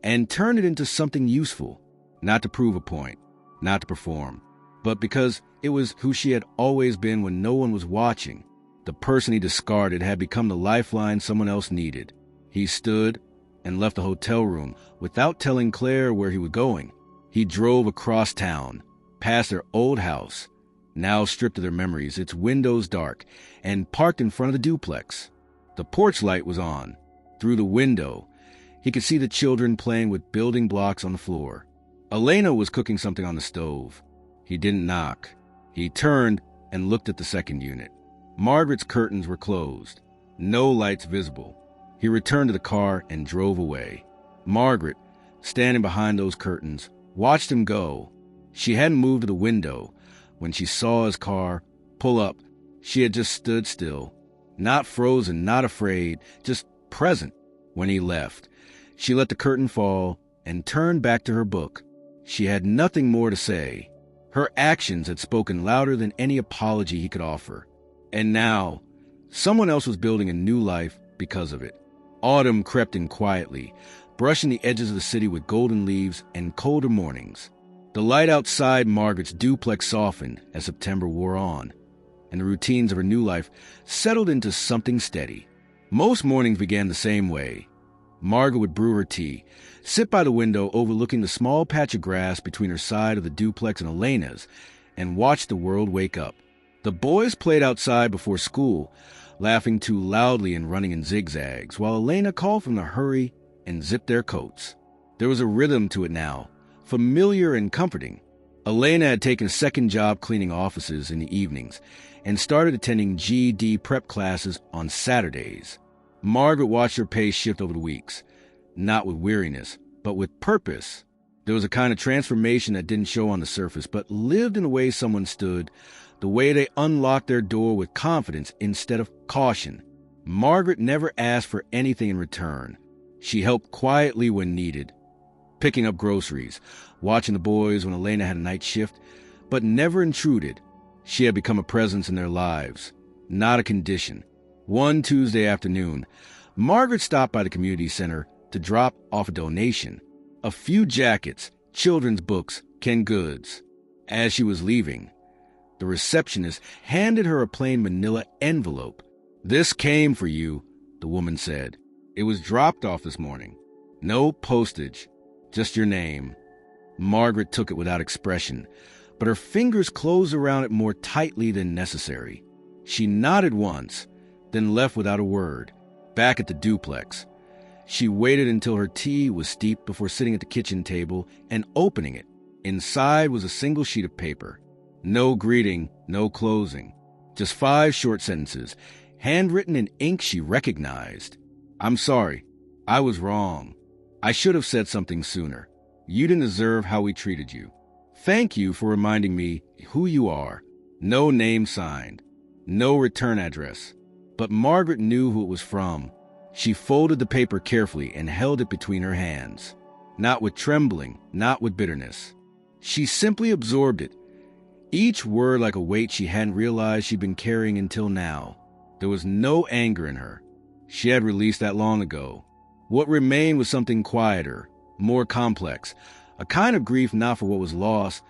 Speaker 1: and turned it into something useful, not to prove a point, not to perform, but because it was who she had always been when no one was watching. The person he discarded had become the lifeline someone else needed. He stood and left the hotel room without telling Claire where he was going. He drove across town, past their old house, now stripped of their memories, its windows dark, and parked in front of the duplex. The porch light was on. Through the window, he could see the children playing with building blocks on the floor. Elena was cooking something on the stove. He didn't knock. He turned and looked at the second unit. Margaret's curtains were closed, no lights visible. He returned to the car and drove away. Margaret, standing behind those curtains, watched him go. She hadn't moved to the window. When she saw his car pull up, she had just stood still, not frozen, not afraid, just present. When he left, she let the curtain fall and turned back to her book. She had nothing more to say. Her actions had spoken louder than any apology he could offer. And now, someone else was building a new life because of it. Autumn crept in quietly, brushing the edges of the city with golden leaves and colder mornings. The light outside Margaret's duplex softened as September wore on, and the routines of her new life settled into something steady. Most mornings began the same way. Margaret would brew her tea, sit by the window overlooking the small patch of grass between her side of the duplex and Elena's, and watch the world wake up. The boys played outside before school, laughing too loudly and running in zigzags, while Elena called from the hurry and zipped their coats. There was a rhythm to it now, familiar and comforting. Elena had taken a second job cleaning offices in the evenings and started attending GED prep classes on Saturdays. Margaret watched her pace shift over the weeks, not with weariness, but with purpose. There was a kind of transformation that didn't show on the surface, but lived in the way someone stood, the way they unlocked their door with confidence instead of caution. Margaret never asked for anything in return. She helped quietly when needed, picking up groceries, watching the boys when Elena had a night shift, but never intruded. She had become a presence in their lives, not a condition. One Tuesday afternoon, Margaret stopped by the community center to drop off a donation. A few jackets, children's books, canned goods. As she was leaving, the receptionist handed her a plain manila envelope. "This came for you," the woman said. "It was dropped off this morning. No postage, just your name." Margaret took it without expression, but her fingers closed around it more tightly than necessary. She nodded once, then left without a word. Back at the duplex, she waited until her tea was steeped before sitting at the kitchen table and opening it. Inside was a single sheet of paper. No greeting, no closing. Just 5 short sentences, handwritten in ink she recognized. "I'm sorry. I was wrong. I should have said something sooner. You didn't deserve how we treated you. Thank you for reminding me who you are." No name signed. No return address. But Margaret knew who it was from. She folded the paper carefully and held it between her hands. Not with trembling, not with bitterness. She simply absorbed it, each word like a weight she hadn't realized she'd been carrying until now. There was no anger in her. She had released that long ago. What remained was something quieter, more complex, a kind of grief not for what was lost,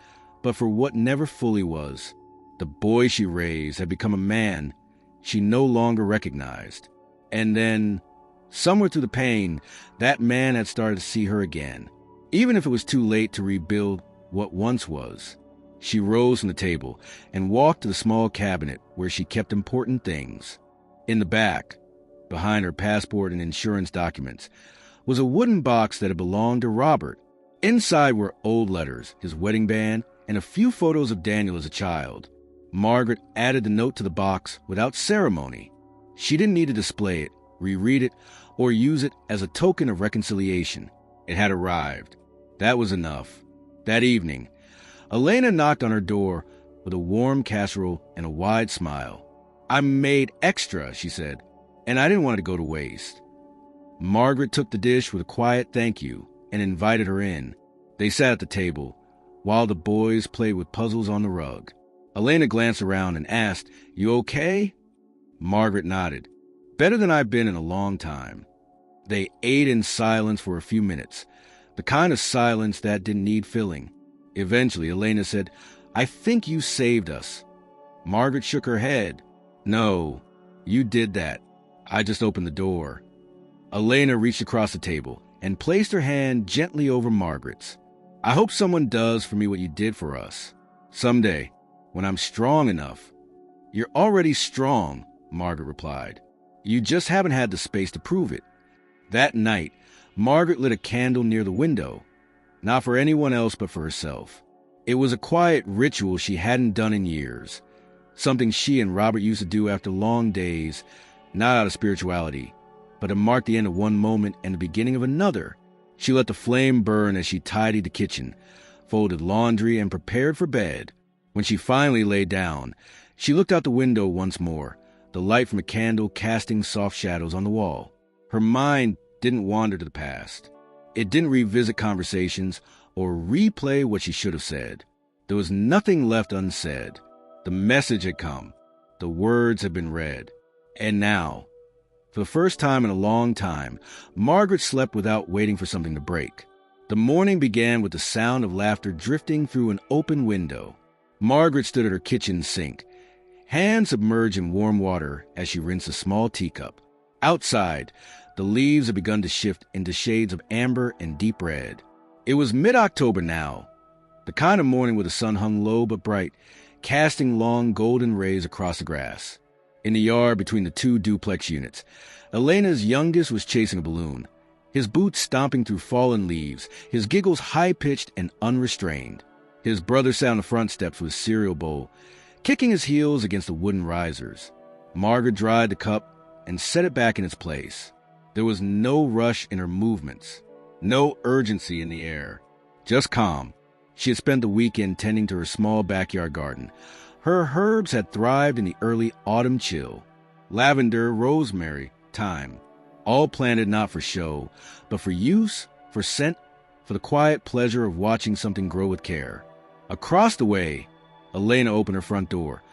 Speaker 1: but for what never fully was. The boy she raised had become a man she no longer recognized. And then, somewhere through the pain, that man had started to see her again, even if it was too late to rebuild what once was. She rose from the table and walked to the small cabinet where she kept important things. In the back, behind her passport and insurance documents, was a wooden box that had belonged to Robert. Inside were old letters, his wedding band, and a few photos of Daniel as a child. Margaret added the note to the box without ceremony. She didn't need to display it, reread it, or use it as a token of reconciliation. It had arrived. That was enough. That evening, Elena knocked on her door with a warm casserole and a wide smile. "I made extra," she said, "and I didn't want it to go to waste." Margaret took the dish with a quiet thank you and invited her in. They sat at the table, while the boys played with puzzles on the rug. Elena glanced around and asked, "You okay?" Margaret nodded. "Better than I've been in a long time." They ate in silence for a few minutes, the kind of silence that didn't need filling. Eventually, Elena said, "I think you saved us." Margaret shook her head. "No, you did that. I just opened the door." Elena reached across the table and placed her hand gently over Margaret's. "I hope someone does for me what you did for us. Someday, when I'm strong enough." "You're already strong," Margaret replied. "You just haven't had the space to prove it." That night, Margaret lit a candle near the window, not for anyone else but for herself. It was a quiet ritual she hadn't done in years, something she and Robert used to do after long days, not out of spirituality, but to mark the end of one moment and the beginning of another. She let the flame burn as she tidied the kitchen, folded laundry, and prepared for bed. When she finally lay down, she looked out the window once more, the light from a candle casting soft shadows on the wall. Her mind didn't wander to the past. It didn't revisit conversations or replay what she should have said. There was nothing left unsaid. The message had come. The words had been read. And now, for the first time in a long time, Margaret slept without waiting for something to break. The morning began with the sound of laughter drifting through an open window. Margaret stood at her kitchen sink, hands submerged in warm water as she rinsed a small teacup. Outside, the leaves had begun to shift into shades of amber and deep red. It was mid-October now, the kind of morning where the sun hung low but bright, casting long golden rays across the grass. In the yard between the two duplex units, Elena's youngest was chasing a balloon, his boots stomping through fallen leaves, his giggles high-pitched and unrestrained. His brother sat on the front steps with a cereal bowl, kicking his heels against the wooden risers. Margaret dried the cup and set it back in its place. There was no rush in her movements, no urgency in the air, just calm. She had spent the weekend tending to her small backyard garden. Her herbs had thrived in the early autumn chill. Lavender, rosemary, thyme, all planted not for show, but for use, for scent, for the quiet pleasure of watching something grow with care. Across the way, Elena opened her front door,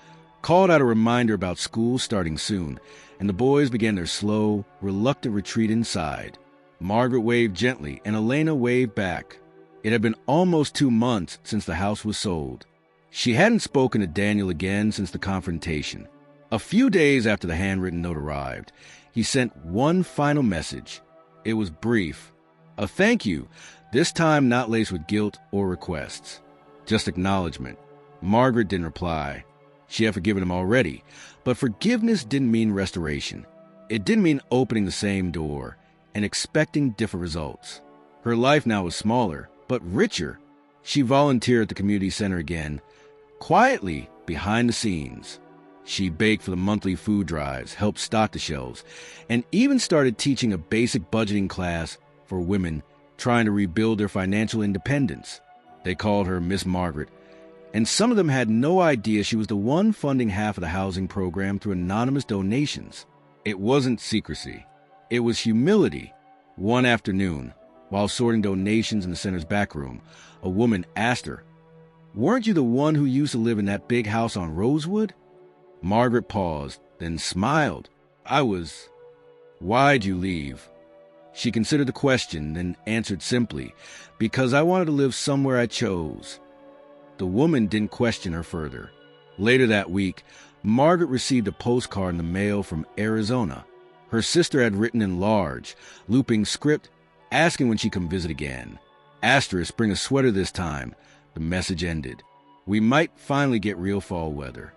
Speaker 1: called out a reminder about school starting soon, and the boys began their slow, reluctant retreat inside. Margaret waved gently, and Elena waved back. It had been almost 2 months since the house was sold. She hadn't spoken to Daniel again since the confrontation. A few days after the handwritten note arrived, he sent one final message. It was brief. A thank you, this time not laced with guilt or requests. Just acknowledgement. Margaret didn't reply. She had forgiven him already, but forgiveness didn't mean restoration. It didn't mean opening the same door and expecting different results. Her life now was smaller, but richer. She volunteered at the community center again, quietly behind the scenes. She baked for the monthly food drives, helped stock the shelves, and even started teaching a basic budgeting class for women trying to rebuild their financial independence. They called her Miss Margaret, and some of them had no idea she was the one funding half of the housing program through anonymous donations. It wasn't secrecy. It was humility. One afternoon, while sorting donations in the center's back room, a woman asked her, "Weren't you the one who used to live in that big house on Rosewood?" Margaret paused, then smiled. "I was. Why'd you leave?" She considered the question, then answered simply, "Because I wanted to live somewhere I chose." The woman didn't question her further. Later that week, Margaret received a postcard in the mail from Arizona. Her sister had written in large, looping script, asking when she'd come visit again. Asterisk, bring a sweater this time. The message ended. We might finally get real fall weather.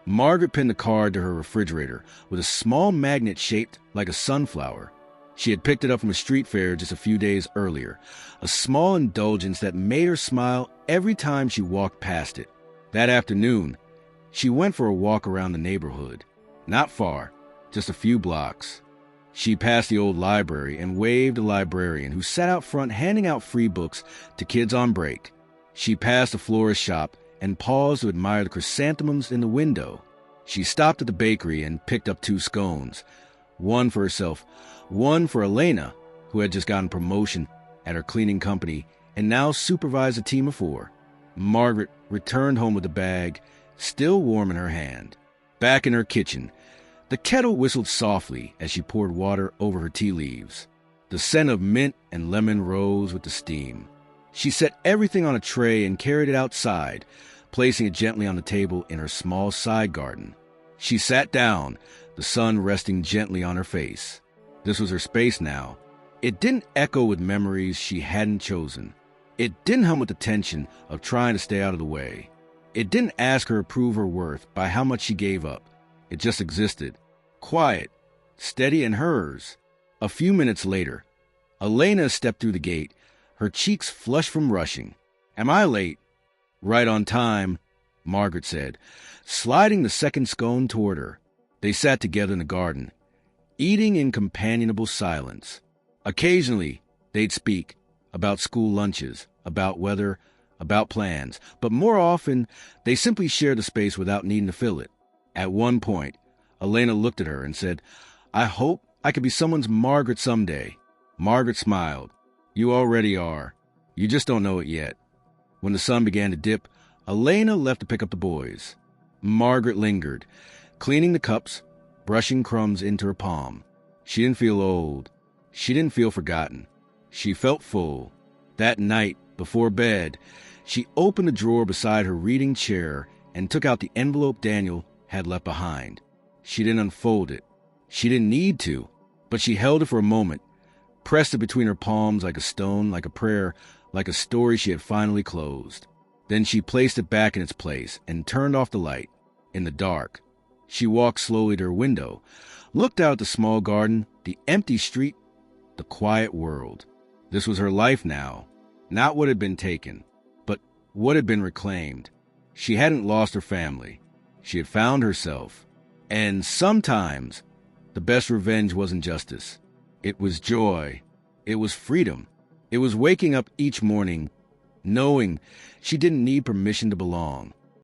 Speaker 1: Margaret pinned the card to her refrigerator with a small magnet shaped like a sunflower. She had picked it up from a street fair just a few days earlier, a small indulgence that made her smile every time she walked past it. That afternoon, she went for a walk around the neighborhood. Not far, just a few blocks. She passed the old library and waved a librarian who sat out front handing out free books to kids on break. She passed a florist shop and paused to admire the chrysanthemums in the window. She stopped at the bakery and picked up 2 scones, one for herself, one for Elena, who had just gotten promotion at her cleaning company and now supervised a team of 4. Margaret returned home with the bag, still warm in her hand. Back in her kitchen, the kettle whistled softly as she poured water over her tea leaves. The scent of mint and lemon rose with the steam. She set everything on a tray and carried it outside, placing it gently on the table in her small side garden. She sat down, the sun resting gently on her face. This was her space now. It didn't echo with memories she hadn't chosen. It didn't hum with the tension of trying to stay out of the way. It didn't ask her to prove her worth by how much she gave up. It just existed, quiet, steady, and hers. A few minutes later, Elena stepped through the gate, her cheeks flushed from rushing. "Am I late?" "Right on time," Margaret said, sliding the second scone toward her. They sat together in the garden, eating in companionable silence. Occasionally, they'd speak about school lunches, about weather, about plans, but more often, they simply shared the space without needing to fill it. At one point, Elena looked at her and said, "I hope I could be someone's Margaret someday." Margaret smiled. "You already are. You just don't know it yet." When the sun began to dip, Elena left to pick up the boys. Margaret lingered, cleaning the cups, brushing crumbs into her palm. She didn't feel old. She didn't feel forgotten. She felt full. That night, before bed, she opened the drawer beside her reading chair and took out the envelope Daniel had left behind. She didn't unfold it. She didn't need to, but she held it for a moment, pressed it between her palms like a stone, like a prayer, like a story she had finally closed. Then she placed it back in its place and turned off the light. In the dark, she walked slowly to her window, looked out at the small garden, the empty street, the quiet world. This was her life now, not what had been taken, but what had been reclaimed. She hadn't lost her family. She had found herself. And sometimes, the best revenge wasn't justice. It was joy. It was freedom. It was waking up each morning knowing she didn't need permission to belong.